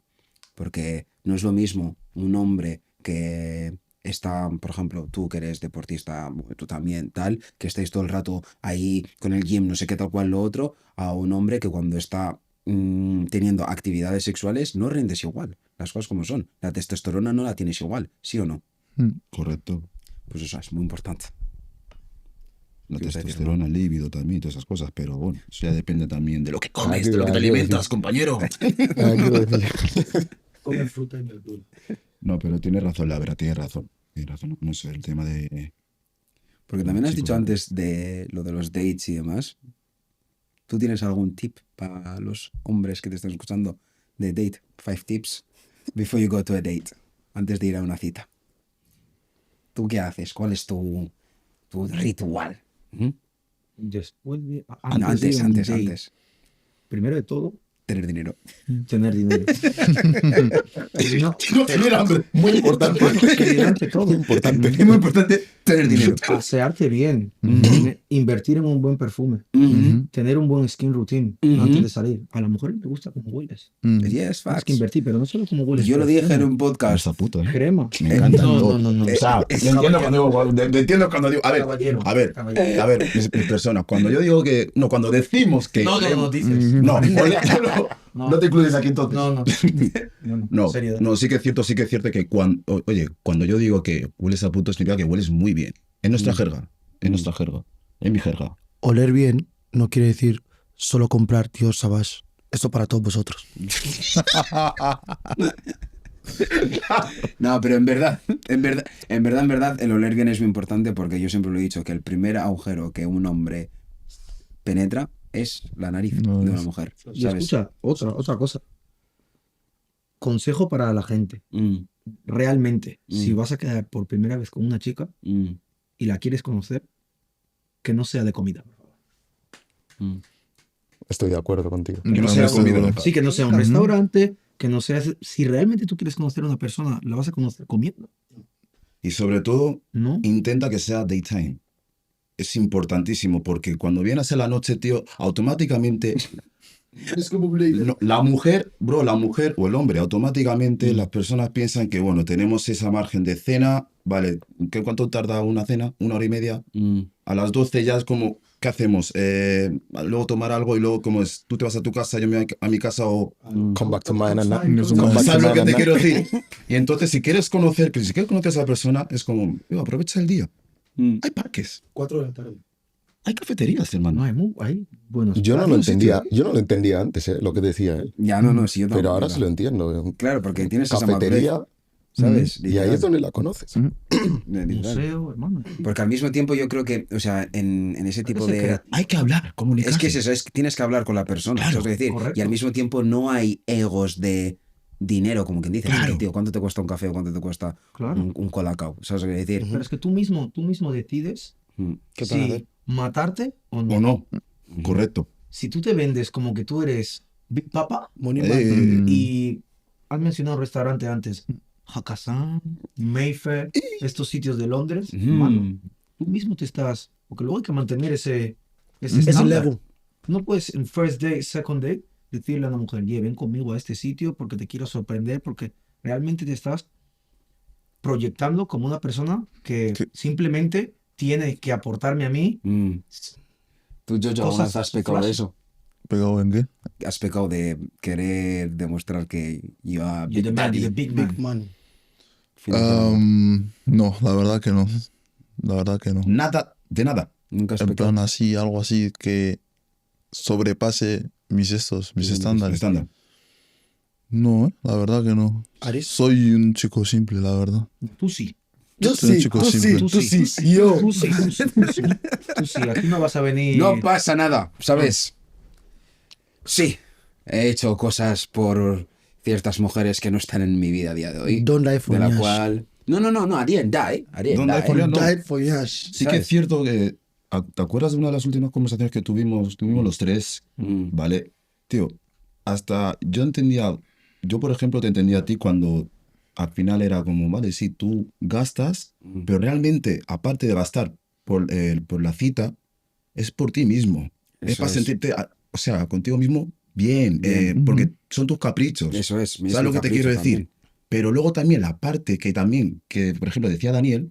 Porque no es lo mismo un hombre que está, por ejemplo, tú que eres deportista, tú también, tal, que estáis todo el rato ahí con el gym, no sé qué tal cual lo otro, a un hombre que cuando está teniendo actividades sexuales no rindes igual, las cosas como son. La testosterona no la tienes igual, ¿sí o no? Correcto. Pues eso es muy importante. La ¿Qué ibas a decir, testosterona, el líbido también, todas esas cosas, pero bueno, eso ya depende también de lo que comes, Aquí- de lo que te aquí alimentas, decir- compañero. Quiero decir, Come fruta y verdura. No, pero tienes razón, la verdad, tienes razón. Tienes razón, no sé, el tema de... Porque también has Sí, dicho correcto. antes de lo de los dates y demás. ¿Tú tienes algún tip para los hombres que te están escuchando de date? 5 tips before you go to a date. Antes de ir a una cita. ¿Tú qué haces? ¿Cuál es tu ritual? ¿Mm? Después de, No, antes de un date, antes. primero de todo, Tener dinero. tener dinero. No, No tener hambre, muy importante. que ante todo, importante. Es muy importante tener dinero. asearte bien, invertir en un buen perfume, Ujú. tener un buen skin routine Ujú. antes de salir. A la mujer le gusta cómo hueles. Yes, Tienes facts. que invertir, pero no solo cómo hueles. Yo lo dije perfume, en un podcast. Esa puta, ¿eh? crema. Me encanta. No, no, no. O sea, yo entiendo cuando digo, a ver, Caballero, a ver, caballero. a ver, mis personas, cuando yo digo que, no, cuando decimos que... dices. No, no te incluyes aquí entonces. No, no. No, No, seriedad. no, sí que es cierto que cuando, oye, cuando yo digo que hueles a puto significa que hueles muy bien. En nuestra jerga, en mi jerga. Oler bien no quiere decir solo comprar Dios Savage. Esto para todos vosotros. No, pero en verdad, el oler bien es muy importante porque yo siempre lo he dicho que el primer agujero que un hombre penetra es la nariz No, de una es- mujer. Y ¿Sabes? escucha, otra cosa. Consejo para la gente. Mm, Realmente, si Mm. vas a quedar por primera vez con una chica mm, y la quieres conocer, que no sea de comida. mm. Estoy de acuerdo contigo. Que no Yo sea me comida. seguro. Sí, que no sea un restaurante, que no sea... Si realmente tú quieres conocer a una persona, la vas a conocer comiendo, Y sobre todo, ¿no? intenta que sea daytime. Es importantísimo porque cuando vienes en la noche, tío, automáticamente Es como un Blade. la mujer o el hombre, automáticamente las personas piensan que, bueno, tenemos esa margen de cena, vale, ¿cuánto tarda una cena? 1 hora y media. Mm. A las 12 ya es como, ¿qué hacemos? Luego tomar algo y luego como es, tú te vas a tu casa, yo me voy a mi casa o... Come back to mine and Come back ¿Sabes lo que te quiero decir? Y entonces si quieres conocer a esa persona, es como, aprovecha el día. Mm. Hay parques, 4 de la tarde. hay cafeterías, hermano. No, hay buenos Yo no lo platos. entendía, yo no lo entendía antes, lo que decía, Ya, no, sí, yo pero tampoco, ahora ya. sí lo entiendo. Claro, porque tienes esa madurez, Cafetería, ¿sabes? y ahí es donde la conoces. Literal. Museo, hermano. Porque al mismo tiempo yo creo que, o sea, en ese tipo ser de... creativo. Hay que hablar, comunicarse. Es que es eso, es que tienes que hablar con la persona, Claro, ¿sabes lo que decir? correcto. Y al mismo tiempo no hay egos de dinero, como quien dice, Claro. "Oye, tío, ¿cuánto te cuesta un café o cuánto te cuesta Claro. un colacao?" ¿Sabes lo que decir? Pero es que tú mismo decides Mm. ¿Qué te van a si hacer? matarte o no. ¿O no? Correcto. Si tú te vendes como que tú eres Big Papa Money Eh, man. y has mencionado un restaurante antes, Hakkasan, Mayfair, estos sitios de Londres, Mm. mano, tú mismo te estás, porque luego hay que mantener ese Ese estándar. Lego. No puedes en first day, second day, decirle a una mujer, ven conmigo a este sitio porque te quiero sorprender, porque realmente te estás proyectando como una persona que Sí. simplemente tiene que aportarme a mí. Mm. ¿Tú, Jojo, alguna Cosas vez has pecado de flash. eso? ¿Pegado en qué? ¿Has pecado de querer demostrar que you are You're the Big man, Daddy? you're the big man. Big man. No, la verdad que no. La verdad que no. Nada, de nada. Nunca has En pecado. plan así, algo así que sobrepase mis estándares. Estándar. No, la verdad que no. Aris. Soy un chico simple, la verdad. Tú sí. Yo Soy un sí, chico tú sí, simple. tú sí. Yo. Tú sí, tú sí, tú sí. Tú sí, aquí no vas a venir. No pasa nada, ¿sabes? Sí, he hecho cosas por ciertas mujeres que no están en mi vida a día de hoy. Don't die for de la Yash. cual... No, I didn't die. I didn't Don't die die. for Yash, no. Died for Yash. Sí que es cierto que ¿te acuerdas de una de las últimas conversaciones que tuvimos los tres? ¿Vale? Tío, hasta yo por ejemplo te entendía a ti cuando al final era como, vale, sí, tú gastas, pero realmente, aparte de gastar por la cita, es por ti mismo. Es Eso para es. sentirte, o sea, contigo mismo bien, porque son tus caprichos. Eso es. ¿Sabes lo que te quiero decir? Pero luego también la parte que por ejemplo, decía Daniel,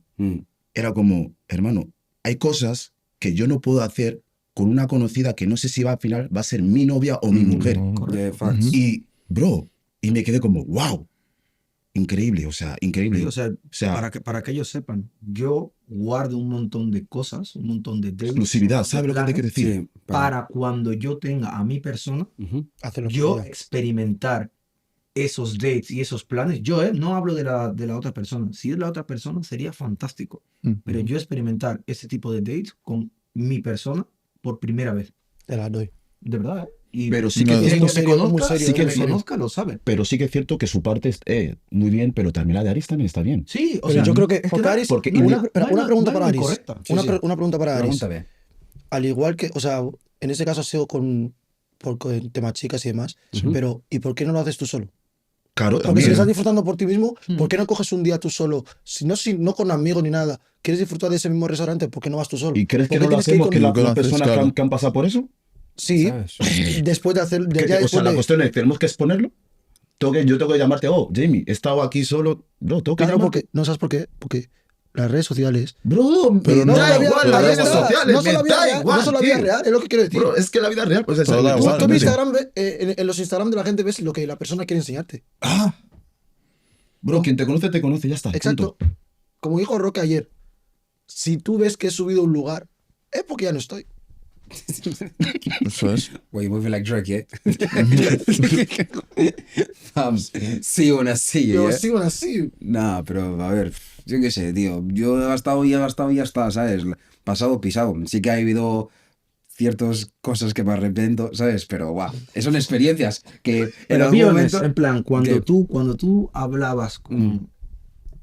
era como, hermano, hay cosas que yo no puedo hacer con una conocida que no sé si al final va a ser mi novia o mi mujer. De facts. Y, bro, y me quedé como, wow, increíble, o sea, increíble. Sí, o sea, O sea, para que ellos sepan, yo guardo un montón de cosas, un montón de dates, exclusividad, un montón de ¿sabes lo que te quiero planes, decir? Sí, para cuando yo tenga a mi persona, Hace lo que yo quiera. experimentar esos dates y esos planes. Yo, no hablo de la otra persona. Si es la otra persona, sería fantástico. Pero yo experimentar ese tipo de dates con mi persona por primera vez. Te la doy. De verdad, ¿eh? Y Pero sí No, que es quien muy me serio, conozca, muy serio, sí que muy me serio. conozca lo sabe. Pero sí que es cierto que su parte es muy bien, pero también la de Aris también está bien. Sí, o Pero sea, yo creo que, es porque no- Aris, porque- no- una, no- pero no- una pregunta no es para muy Aris. correcta. Una pregunta para Aris. Pregúntame. Al igual que, o sea, en ese caso ha sido con temas chicas y demás, pero ¿y por qué no lo haces tú solo? Claro, Porque también. si estás disfrutando por ti mismo, ¿por qué no coges un día tú solo? Si no con amigos ni nada, ¿quieres disfrutar de ese mismo restaurante? ¿Por qué no vas tú solo? ¿Y crees que ¿Por qué no lo tienes que ir hacemos? con- Que ¿Por qué lo las haces? personas Claro. que han pasado por eso. Sí, ¿Sabes? después de hacer, Que ya o sea, después la de... cuestión es, ¿tenemos que exponerlo? Yo tengo que llamarte, Jamie, he estado aquí solo. Bro, tengo que Claro, llamarte. porque, ¿no sabes por qué? Porque las redes sociales... Bro, Pero me no, da la vida- igual la las vida redes real, sociales, no solo la me vida da real, igual, no solo la vida tío. real, es lo que quiero decir. Bro, es que la vida real, pues es Pero da algo- igual, Tú en sí. Instagram, en los Instagram de la gente ves lo que la persona quiere enseñarte. Ah, bro, quien te conoce, ya está. Exacto. punto. Como dijo Roque ayer, si tú ves que he subido a un lugar, es porque ya no estoy. Eso es. Well, you move like Drake, Thumbs. Sí, una sí, Pero ¿eh? sigo así. Nah, pero a ver, yo qué sé, tío. Yo he gastado y ya está, ¿sabes? Pasado, pisado. Sí que ha habido ciertas cosas que me arrepiento, ¿sabes? Pero, guau, son experiencias que en Pero algún be honest, momento... en plan, ¿Qué? cuando tú hablabas con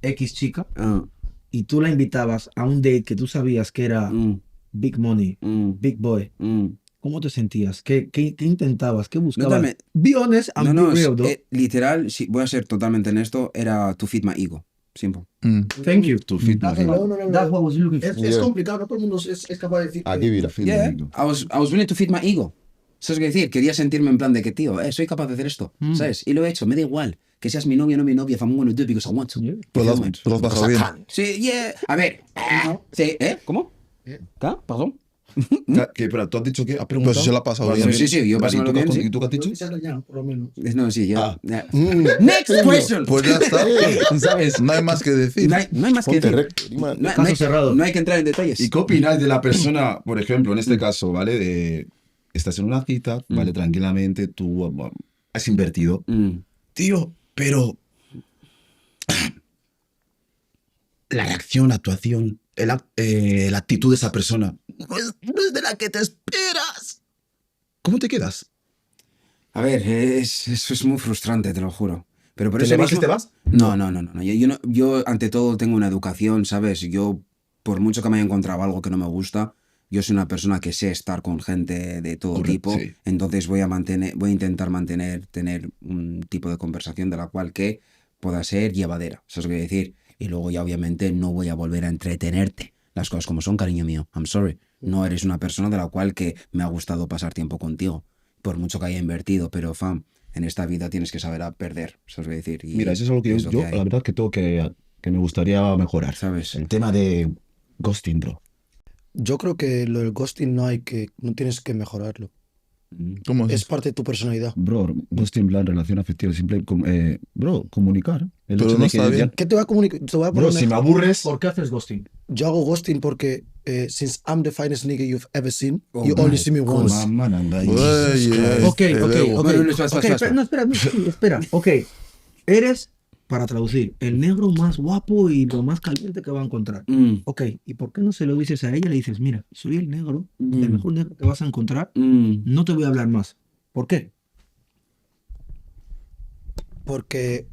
X chica Ah, y tú la invitabas a un date que tú sabías que era big money, big boy, ¿cómo te sentías? ¿Qué intentabas? ¿Qué buscabas? también- Be honest and No, be real, though. literal, si voy a ser totalmente honesto, era to feed my ego. Simple. Thank you. Tu fit, That's, No, no, no, that's no. what I was looking for. Es complicado, no todo el mundo es capaz de decir que- Aquí, mira. Yeah, I was willing to feed my ego. ¿Sabes qué decir? Quería sentirme en plan de que, tío, soy capaz de hacer esto, ¿sabes? Y lo he hecho, me da igual. Que seas mi novia o no mi novia, if I'm gonna do it because I want to. Pero lo has- You know, pero lo has bajado bien. Sí, yeah. A ver. Sí, ¿Cómo? ¿Qué? ¿Perdón? Pero tú has dicho que has Pues preguntado. se lo ha pasado Vale, bien. Sí, sí, yo Vale, paso lo bien, sí. ¿Y tú qué has dicho? que sea ya, por lo menos. No, sí, ya. Ah. ya. Next question. Pues ya está. ¿Sabes? No hay más que decir. No hay más que Ponte decir. recto, Lima. Caso cerrado. No hay que entrar en detalles. ¿Y qué opináis de la persona, por ejemplo, en este caso, ¿vale? Estás en una cita, ¿vale? Tranquilamente, tú has invertido. Tío, pero la reacción, la actuación, la actitud de esa persona no es de la que te esperas. ¿Cómo te quedas? A ver, eso es muy frustrante, te lo juro. Pero por ¿Te eso le vas y mismo- te vas? No. Yo, ante todo, tengo una educación, ¿sabes? Yo, por mucho que me haya encontrado algo que no me gusta, yo soy una persona que sé estar con gente de todo Correcto, tipo. sí. Entonces voy a intentar tener un tipo de conversación de la cual que pueda ser llevadera. ¿Sabes lo que quiero decir? Y luego ya, obviamente, no voy a volver a entretenerte. Las cosas como son, cariño mío. I'm sorry. No eres una persona de la cual que me ha gustado pasar tiempo contigo. Por mucho que haya invertido, pero, fam, en esta vida tienes que saber a perder. ¿Sabes lo que quiero decir? Y Mira, eso es algo que es yo, lo que hay. la verdad, que tengo que me gustaría mejorar. ¿Sabes? El tema de ghosting, bro. Yo creo que lo del ghosting no tienes que mejorarlo. ¿Cómo es Es eso? parte de tu personalidad. Bro, ghosting, en plan, relación afectiva, simple, bro, comunicar. El Pero hecho no de que está bien. ¿Qué te voy a comunicar? Te voy a Bro, poner si me aburres, ¿Por qué haces ghosting? Yo hago ghosting porque since I'm the finest nigga you've ever seen, Oh you my only see me once. mamá, anda ahí. Uy, Ok, el ok, ego. ok. Bueno, no, espera. Ok, no, espera. Ok, eres, para traducir, el negro más guapo y lo más caliente que va a encontrar. Ok, ¿y por qué no se lo dices a ella? Le dices, mira, soy el negro, el mejor negro que vas a encontrar, no te voy a hablar más. ¿Por qué? Porque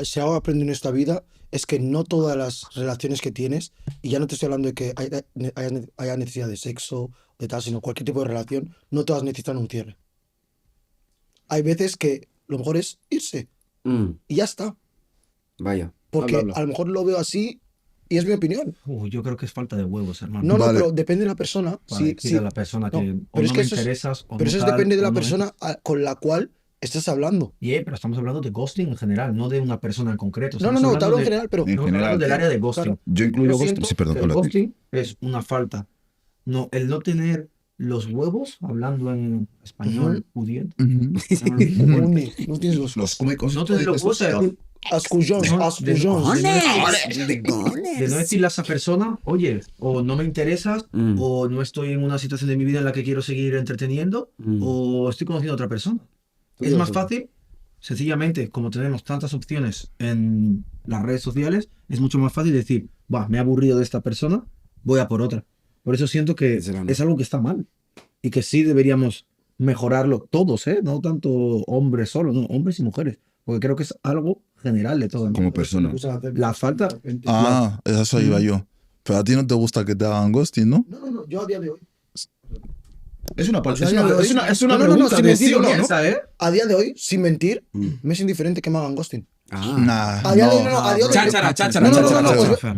si algo aprendí en esta vida es que no todas las relaciones que tienes, y ya no te estoy hablando de que haya necesidad de sexo, de tal, sino cualquier tipo de relación, no todas necesitan un cierre. Hay veces que lo mejor es irse Mm, y ya está. vaya. Porque Habla. a lo mejor lo veo así y es mi opinión. Yo creo que es falta de huevos, hermano. No, Vale. pero depende de la persona. Para decirle a la persona No, que o pero es no que me eso es- interesas o Pero no eso tal, depende de o la no persona con la cual estás hablando. pero estamos hablando de ghosting en general, no de una persona en concreto. No, Estamos te hablando hablo en de- general, pero En estamos general, hablando del área de ghosting. claro. Yo incluyo Yo ghosting. siento Sí, perdón, que el habla. ghosting es una falta. No, el no tener los huevos, hablando en español pudiente. No tienes los... Los come cosas. No tener los huevos Ascullons, No, ascullons. de no decirle a esa persona, oye, o no me interesas, Mm, o no estoy en una situación de mi vida en la que quiero seguir entreteniendo, mm. o estoy conociendo a otra persona. Es más fácil, sencillamente, como tenemos tantas opciones en las redes sociales, es mucho más fácil decir, va, me he aburrido de esta persona, voy a por otra. Por eso siento que Desde la no. es algo que está mal y que sí deberíamos mejorarlo todos, ¿eh? No tanto hombres solo, no, hombres y mujeres, porque creo que es algo general de todo. Como persona. La falta... Ah, eso iba yo. Pero a ti no te gusta que te hagan ghosting, ¿no? No, yo a día de hoy. Es una, O sea, es una pregunta sin de decir sí o no, Piensa, ¿eh? A día de hoy, sin mentir, Mm. me es indiferente que me hagan ghosting. Ah, Nah, A día de hoy, no, no, a día de hoy. Cháchara, cháchara, No, cháchara. no,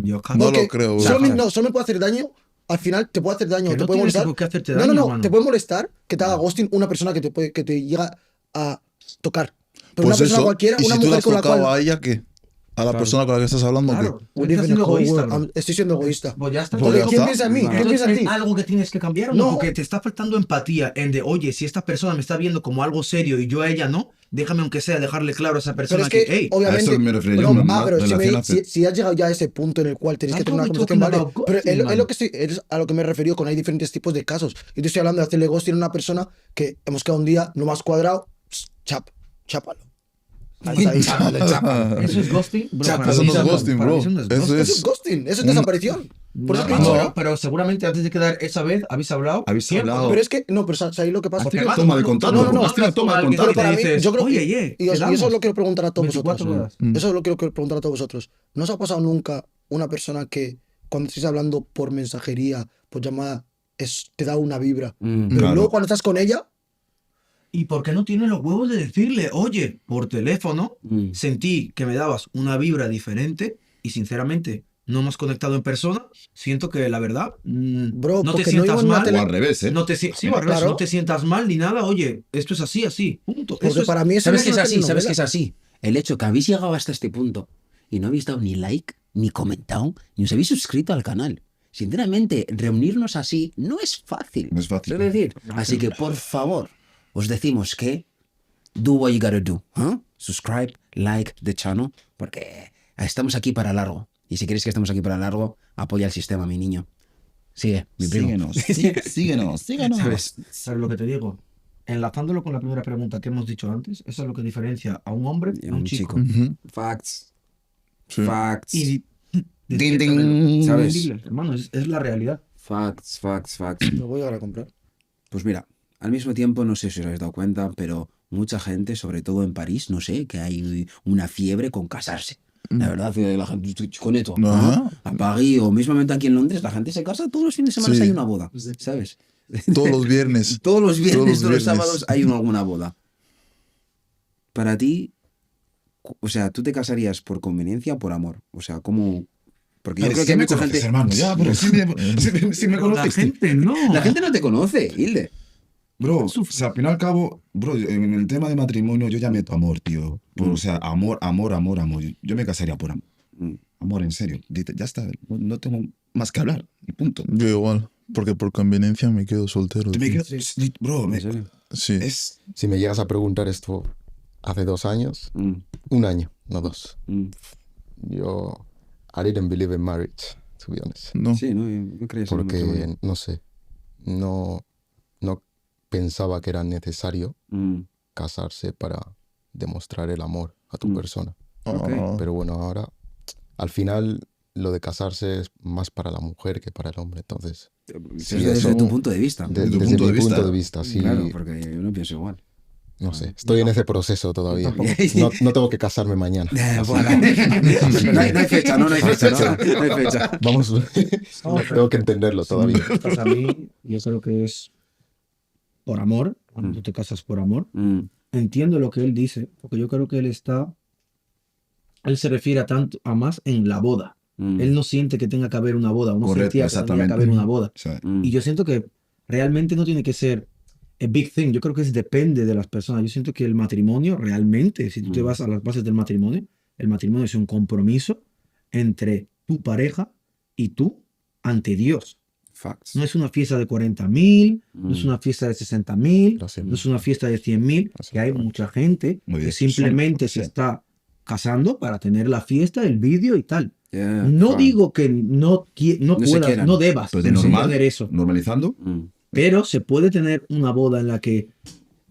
No porque lo creo, güey. solo me puede hacer daño. Al final te puede hacer daño, Que te no puede tienes molestar. por qué hacerte No, daño, no, hermano. te puede molestar que te haga ghosting una persona que te llega a tocar. Pero Pues una persona eso, cualquiera, y una si tú le mujer has con la tocado cual. a ella, ¿qué? A la persona con la que estás hablando, Claro, ¿qué? We estás live in a siendo cold egoísta, world. bro. Estoy siendo egoísta. Pues ya está. Pues ya ¿Quién está. piensa en mí? ¿Quién Entonces, piensa en ti? ¿es algo que tienes que cambiar o No. no? Porque te está faltando empatía en de, oye, si esta persona me está viendo como algo serio y yo a ella no, déjame aunque sea dejarle claro a esa Pero persona es que, hey, obviamente. a eso me refería yo, no, una pero relación si has llegado ya a ese punto en el cual tenéis que That's tener una what we're conversación, talking vale. about Pero ghosting, es man. lo que es a lo que me he referido con hay diferentes tipos de casos. Y te estoy hablando de hacerle ghosting a una persona que hemos quedado un día, no más cuadrado, chápalo. Chápalo, chápalo. eso es ghosting, bro. Chapa, Para eso mí no es no, ghosting, para bro. mí eso no es Eso ghosting. Eso es ghosting, eso es un- desaparición. Por eso te he No, dicho. pero seguramente antes de quedar esa vez habéis hablado. Habéis tiempo, hablado. Pero es que, no, pero ¿sabes lo que pasa? Has tenido Vas, toma de no, contacto. no, no, Has tenido toma de alguien Pero contacto. para te mí, dices, yo creo oye, y eso quedamos. es lo que quiero preguntar a todos 24 vosotros. horas. Eso es lo que quiero preguntar a todos vosotros. ¿No os ha pasado nunca una persona que cuando estáis hablando por mensajería, por llamada, te da una vibra? Mm. Pero Claro. luego cuando estás con ella, ¿Y por qué no tienes los huevos de decirle, oye, por teléfono, Mm. sentí que me dabas una vibra diferente y sinceramente no hemos conectado en persona? Siento que la verdad, Bro, no te porque no sientas iba en una mal. tele- O al revés, ¿eh? No te, sí, al revés, Claro. no te sientas mal ni nada. Oye, esto es así, así. Punto. porque Eso es- para mí eso ¿Sabes no que es una así? ¿Sabes telenovela. que es así? El hecho que habéis llegado hasta este punto y no habéis dado ni like, ni comentado, ni os habéis suscrito al canal. Sinceramente, reunirnos así no es fácil. No es fácil. Es decir, así que por favor, os decimos que do what you gotta do. ¿Ah? Subscribe, like the channel, porque estamos aquí para largo. Y si queréis que estemos aquí para largo, apoya el sistema, mi niño. Sigue, mi primo. Síguenos, síguenos. ¿Sabes? ¿Sabes lo que te digo? Enlazándolo con la primera pregunta que hemos dicho antes, eso es lo que diferencia a un hombre Y a un chico. Ujú. Facts. Sí. Facts. Y Ding, ding. ¿Sabes? Dile, hermano, es la realidad. Facts, facts, facts. Lo voy a llegar a comprar. Pues mira, al mismo tiempo, no sé si os habéis dado cuenta, pero mucha gente, sobre todo en París, no sé, que hay una fiebre con casarse. La verdad, la gente con esto. ¿no? Ajá. A París o mismamente aquí en Londres, la gente se casa todos los fines de semana, Sí. hay una boda, ¿sabes? Todos los viernes. Todos los viernes, Todos los todos los viernes. sábados hay alguna boda. Para ti, o sea, ¿tú te casarías por conveniencia o por amor? O sea, ¿cómo...? Porque yo Pero creo si que hay me mucha conoces, gente... hermano, ya, pero si me La conoces. gente no. La gente no te conoce, Hilde. Bro, o sea, al fin y al cabo, bro, en el tema de matrimonio yo ya meto amor, tío. O sea, amor, amor, amor, amor. Yo me casaría por amor. Mm. Amor, en serio. Ya está, no tengo más que hablar. Y punto. Yo igual. Porque por conveniencia me quedo soltero. Tú me tío. quedas- bro, ¿En serio? Sí. es... Si me llegas a preguntar esto hace 2 años, Mm, 1 año, no 2. mm. Yo, I didn't believe in marriage, to be honest. No. Sí, no, yo creía eso en el matrimonio. Porque, no sé, no pensaba que era necesario Mm, casarse para demostrar el amor a tu Mm. persona. ok. Ah, Pero bueno, ahora, al final, lo de casarse es más para la mujer que para el hombre. Entonces, Desde eso- tu punto de vista. tu desde punto mi de vista. punto de vista, sí. Claro, porque yo no pienso igual. No sé, estoy en ese proceso todavía. No tengo que casarme mañana. Voilà. No hay fecha, no hay fecha, no hay fecha. Vamos, tengo que entenderlo todavía. Pues a mí, yo creo que es por amor, cuando tú te casas por amor. Entiendo lo que él dice, porque yo creo que él se refiere a más en la boda. Él no siente que tenga que haber una boda, o no Correcto, sentía que tenía que exactamente. haber una boda. ¿sabes? Y yo siento que realmente no tiene que ser a big thing. Yo creo que depende de las personas. Yo siento que el matrimonio realmente, si tú te vas a las bases del matrimonio, el matrimonio es un compromiso entre tu pareja y tú ante Dios. Facts. No es una fiesta de 40.000, no es una fiesta de 60.000, Gracias. no es una fiesta de 100.000, que hay mucha gente Muy que bien. simplemente se Sí. está casando para tener la fiesta, el vídeo y tal. Yeah, No fuck. digo que no se puedas, quieran. no debas Pues de normal, tener eso, normalizando. pero se puede tener una boda en la que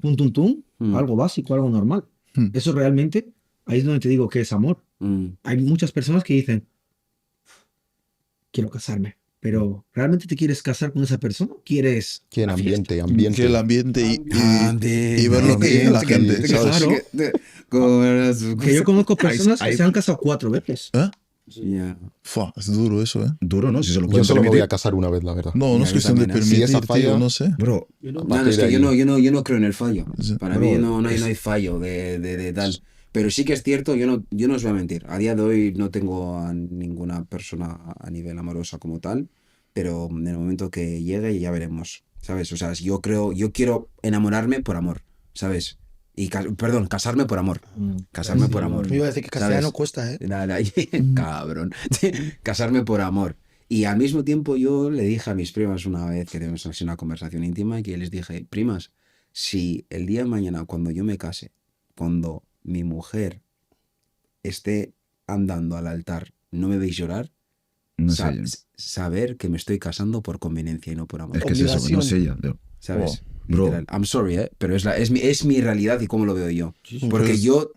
tum, tum, tum, Mm. algo básico, algo normal. Mm. Eso realmente, ahí es donde te digo que es amor. Hay muchas personas que dicen, quiero casarme, pero ¿realmente te quieres casar con esa persona? ¿Quieres Quieren la fiesta? ambiente. Que el ambiente y ver lo que dice la gente, ¿sabes? Claro. Que yo conozco personas que hay- se han casado 4 veces. ¿Eh? Yeah. Fua, es duro eso, ¿eh? Duro, ¿no? Si se lo Yo pueden solo me voy permitir. a casar una vez, la verdad. No, no Ya, es yo cuestión de también, ¿eh? Si permitir, esa falla- tío, no sé. Bro, No, partir es de que ahí- yo no creo en el fallo. Sí. Para Bro, mí no hay fallo de tal. Pero sí que es cierto, yo no os voy a mentir. A día de hoy no tengo a ninguna persona a nivel amorosa como tal, pero en el momento que llegue ya veremos, ¿sabes? O sea, yo quiero enamorarme por amor, ¿sabes? Y casarme por amor. Casarme por amor. Me iba a decir que ¿sabes? castellano cuesta, ¿eh? Nada, cabrón. Casarme por amor. Y al mismo tiempo yo le dije a mis primas una vez que tuvimos así una conversación íntima y que les dije, primas, si el día de mañana cuando yo me case, cuando mi mujer esté andando al altar, no me veis llorar, no sa- sé yo. saber que me estoy casando por conveniencia y no por amor. Es que es eso, Obligación. no sé yo. tío. ¿Sabes? Bro. Literal. I'm sorry, pero es mi realidad y cómo lo veo yo. Porque Pues- yo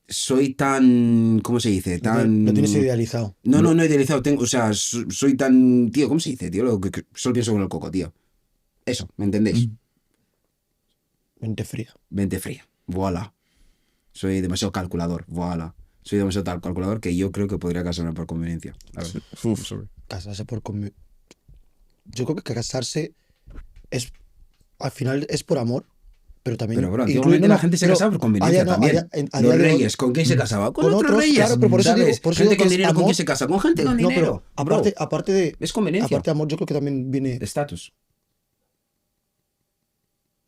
soy tan, ¿cómo se dice? Tan... Lo tienes idealizado. No idealizado. O sea, soy tan... Tío, ¿cómo se dice, tío? Que solo pienso con el coco, tío. Eso, ¿me entendéis? Mente fría. Mente fría. Voilà. Soy demasiado calculador. Voilà. Soy demasiado calculador que yo creo que podría casarme por conveniencia. La verdad. Uf, Casarse por Yo creo que casarse es al final es por amor, pero también Pero, bro, incluye- antiguamente no, la gente se pero casaba por conveniencia allá no, también. allá- a Los día de hoy- reyes, ¿con quién se casaba? Con, con otros otros, reyes. claro, pero por eso ¿sabes? digo- por eso Gente digo que con es dinero, ¿con amor. quién se casa? Con gente con No, dinero. pero Bro, aparte de es conveniencia. aparte de amor, yo creo que también viene De estatus.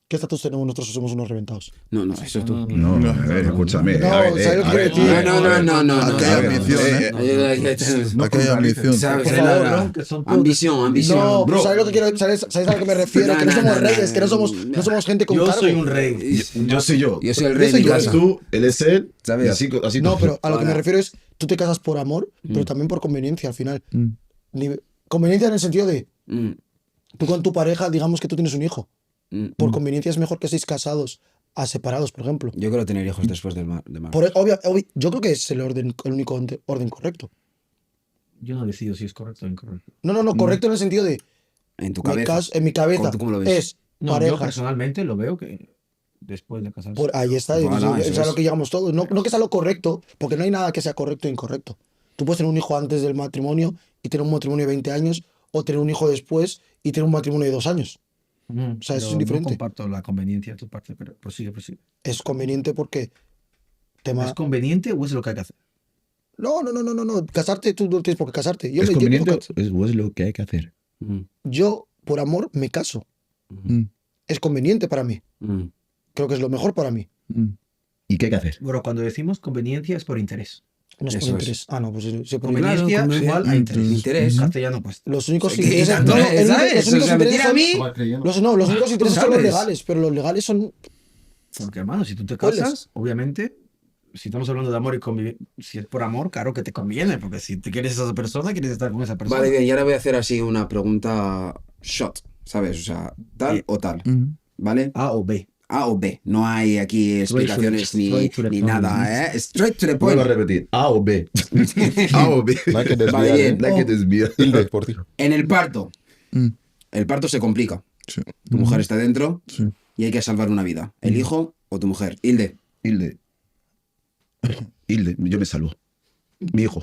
¿qué estatus tenemos nosotros? Somos unos reventados. No, eso es tú. No, a ver, escúchame. No, a ver, ¿sabes lo que a ver, quiero decir? No. Aquí hay a ver, ambición, ¿eh? Aquí hay ambición. ¿Sabes? Por favor, ¿no? Que son todos- Ambición. No, bro. ¿sabes lo que quiero? ¿Sabes a lo que me refiero? Que no somos reyes, que no somos gente con Yo cargo. soy un rey. Yo soy yo. Yo soy el rey de soy mi yo. casa. Tú, él es él. ¿Sabes? Y así No, tú. pero a lo que me Ahora. refiero es, tú te casas por amor, pero también por conveniencia al final. Mm. Conveniencia en el sentido de, Mm, tú con tu pareja, digamos que tú tienes un hijo. mm. Por conveniencia es mejor que estéis casados a separados, por ejemplo. Yo quiero tener hijos después de Mar. Yo creo que es el único orden correcto. Yo no decido si es correcto o incorrecto. No, correcto en el sentido de, En tu mi cabeza. en mi cabeza, ¿Cómo lo ves? es No, yo parejas. personalmente lo veo que después de casarse. Ahí está, Voilà, es eso a es. lo que llegamos todos. No que sea lo correcto, porque no hay nada que sea correcto e incorrecto. Tú puedes tener un hijo antes del matrimonio y tener un matrimonio de 20 años, o tener un hijo después y tener un matrimonio de 2 años. O sea, eso es diferente. No comparto la conveniencia de tu parte, pero prosigue. Es conveniente porque ¿Es conveniente o es lo que hay que hacer? No. Casarte, tú no tienes por qué casarte. ¿Es conveniente o es lo que hay que hacer? Mm, Yo, por amor, me caso. Mm, Es conveniente para mí. mm. Creo que es lo mejor para mí. mm. ¿Y qué hay que hacer? Bueno, cuando decimos conveniencia es por interés. No es por Eso es. interés. Ah, no, pues sí, por Conveniencia Claro, igual a interés. Interés. En castellano, pues. Los únicos ¿Qué? intereses. ¿Tanto, No, el único- ¿sabes? los O únicos sea, me intereses tira a son- mí. los únicos intereses son los ¿Sabes? legales, pero los legales son. Porque, hermano, si tú te ¿Cuáles? casas, obviamente, si estamos hablando de amor y convivencia, si es por amor, claro que te conviene, porque si te quieres a esa persona, quieres estar con esa persona. Vale, bien, y ahora voy a hacer así una pregunta shot, ¿sabes? O sea, tal o tal, Mm. ¿vale? A o B. A o B. No hay aquí explicaciones straight to the ni point. nada, ¿eh? Straight to the point. Vuelvo a repetir. A o B. A o B. No hay que desviar, Vale, bien. ¿eh? La que desvía. Tilde, por ti. En el parto. Mm. El parto se complica. Sí. Tu mujer está dentro Sí. y hay que salvar una vida. ¿El hijo o tu mujer. Hilde. Hilde. Hilde, yo me salvo. Mi hijo.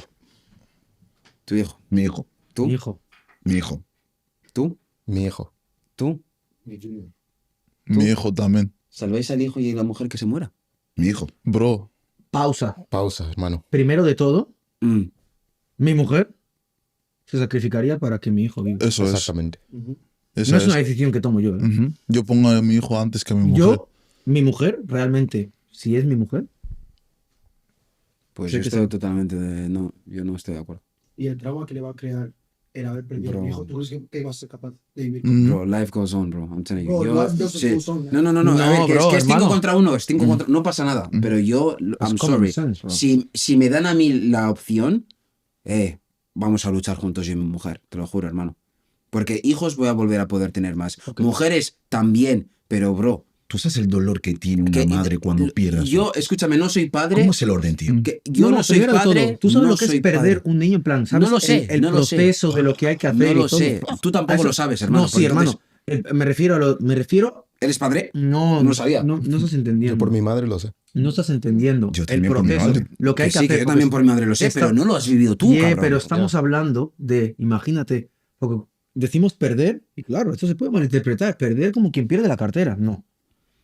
Tu hijo. Mi hijo. ¿Tú? Hijo. Mi hijo. ¿Tú? Mi hijo. ¿Tú? Mi hijo también. ¿Salváis al hijo y la mujer que se muera? Mi hijo. Bro, Pausa. Pausa, hermano. Primero de todo, Mm. mi mujer se sacrificaría para que mi hijo viva. eso es. Exactamente. Esa No es es. una decisión que tomo yo. ¿eh? Ujú. Yo pongo a mi hijo antes que a mi mujer. Yo, mi mujer, realmente, si es mi mujer, Pues Sí yo que estoy sí. totalmente de... No, yo no estoy de acuerdo. Y el trauma que le va a crear el haber perdido a Bro. un hijo, ¿tú crees que va a ser capaz de vivir con Mm. Bro, life goes on, bro. I'm telling you. Bro, Yo- life doesn't sí. goes on, No, No, a ver, que bro, es 5 hermano. contra 1, es 5 contra... No pasa nada, pero yo, I'm common sorry. sense, bro. Si me dan a mí la opción, vamos a luchar juntos yo y mi mujer, te lo juro, hermano. Porque hijos voy a volver a poder tener más. Ok. Mujeres también, pero bro... ¿Tú sabes el dolor que tiene una que- madre cuando pierde a su Yo, escúchame, no soy padre. ¿Cómo es el orden, tío? Que yo no, soy primero de padre. todo, tú sabes no lo que es soy perder padre. un niño, en plan, ¿sabes? No lo sé, el no lo sé. proceso de lo que hay que hacer No y lo todo. sé. Tú tampoco Eso- lo sabes, hermano. No, sí, porque hermano. entonces- Me refiero, ¿Eres padre? no, No lo sabía. no estás entendiendo. Yo por mi madre lo sé. No estás entendiendo Yo el también por mi proceso, madre. lo que hay que sí, hacer. que yo porque también por mi madre lo sé, esta- pero no lo has vivido tú, Yeah, cabrón. pero estamos hablando de, imagínate, porque decimos perder, y claro, esto se puede malinterpretar, perder como quien pierde la cartera. No.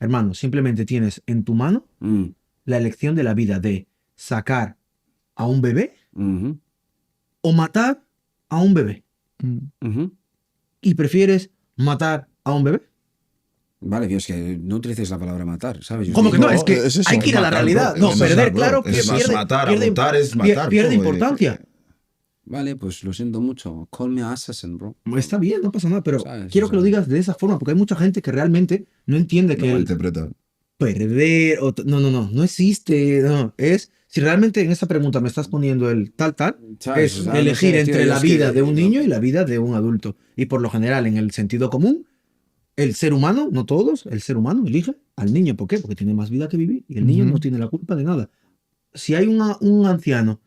Hermano, simplemente tienes en tu mano Mm, la elección de la vida de sacar a un bebé ujú, o matar a un bebé. ujú. ¿Y prefieres matar a un bebé? Vale, Dios, que no utilices la palabra matar, ¿sabes? Yo ¿Cómo estoy- que no? Es que es eso, hay que ir a la matar, realidad. bro. No, Es perder, matar, bro. claro, Es pierde, matar, pierde, abortar es matar, pierde bro. importancia. Vale, pues lo siento mucho. Call me assassin, bro. Está bien, no pasa nada, pero ¿Sabes? quiero O que lo sea- digas de esa forma, porque hay mucha gente que realmente no entiende Lo que el malinterpreta. perder o no existe, no, es si realmente en esa pregunta me estás poniendo el tal, ¿Sabes? es O sea, no elegir sé, tío, entre yo la es que- vida de un niño y la vida de un adulto. Y por lo general, en el sentido común, el ser humano, no todos, el ser humano elige al niño. ¿Por qué? Porque tiene más vida que vivir y el niño Ujú. no tiene la culpa de nada. Si hay un anciano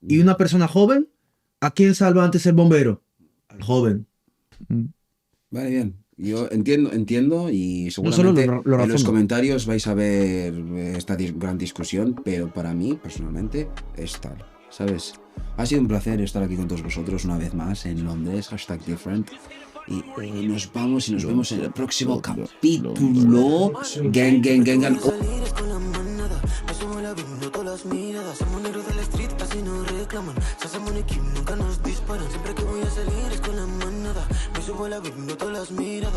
y una persona joven, ¿a quién salva antes el bombero? Al joven. Vale, bien. Yo entiendo y solo seguramente lo en los razono. comentarios vais a ver esta gran discusión, pero para mí, personalmente, es tal, ¿sabes? Ha sido un placer estar aquí con todos vosotros una vez más en Londres, #different. Y nos vamos y nos vemos en el próximo capítulo. Gang, gang, gang, gang. Salir es con la manada, me sumo la viendo todas las miradas. Somos negros de la street, casi nos reclaman. Se hacen money, nunca nos disparan. Siempre que voy a salir es con la manada, me subo la viendo todas las miradas.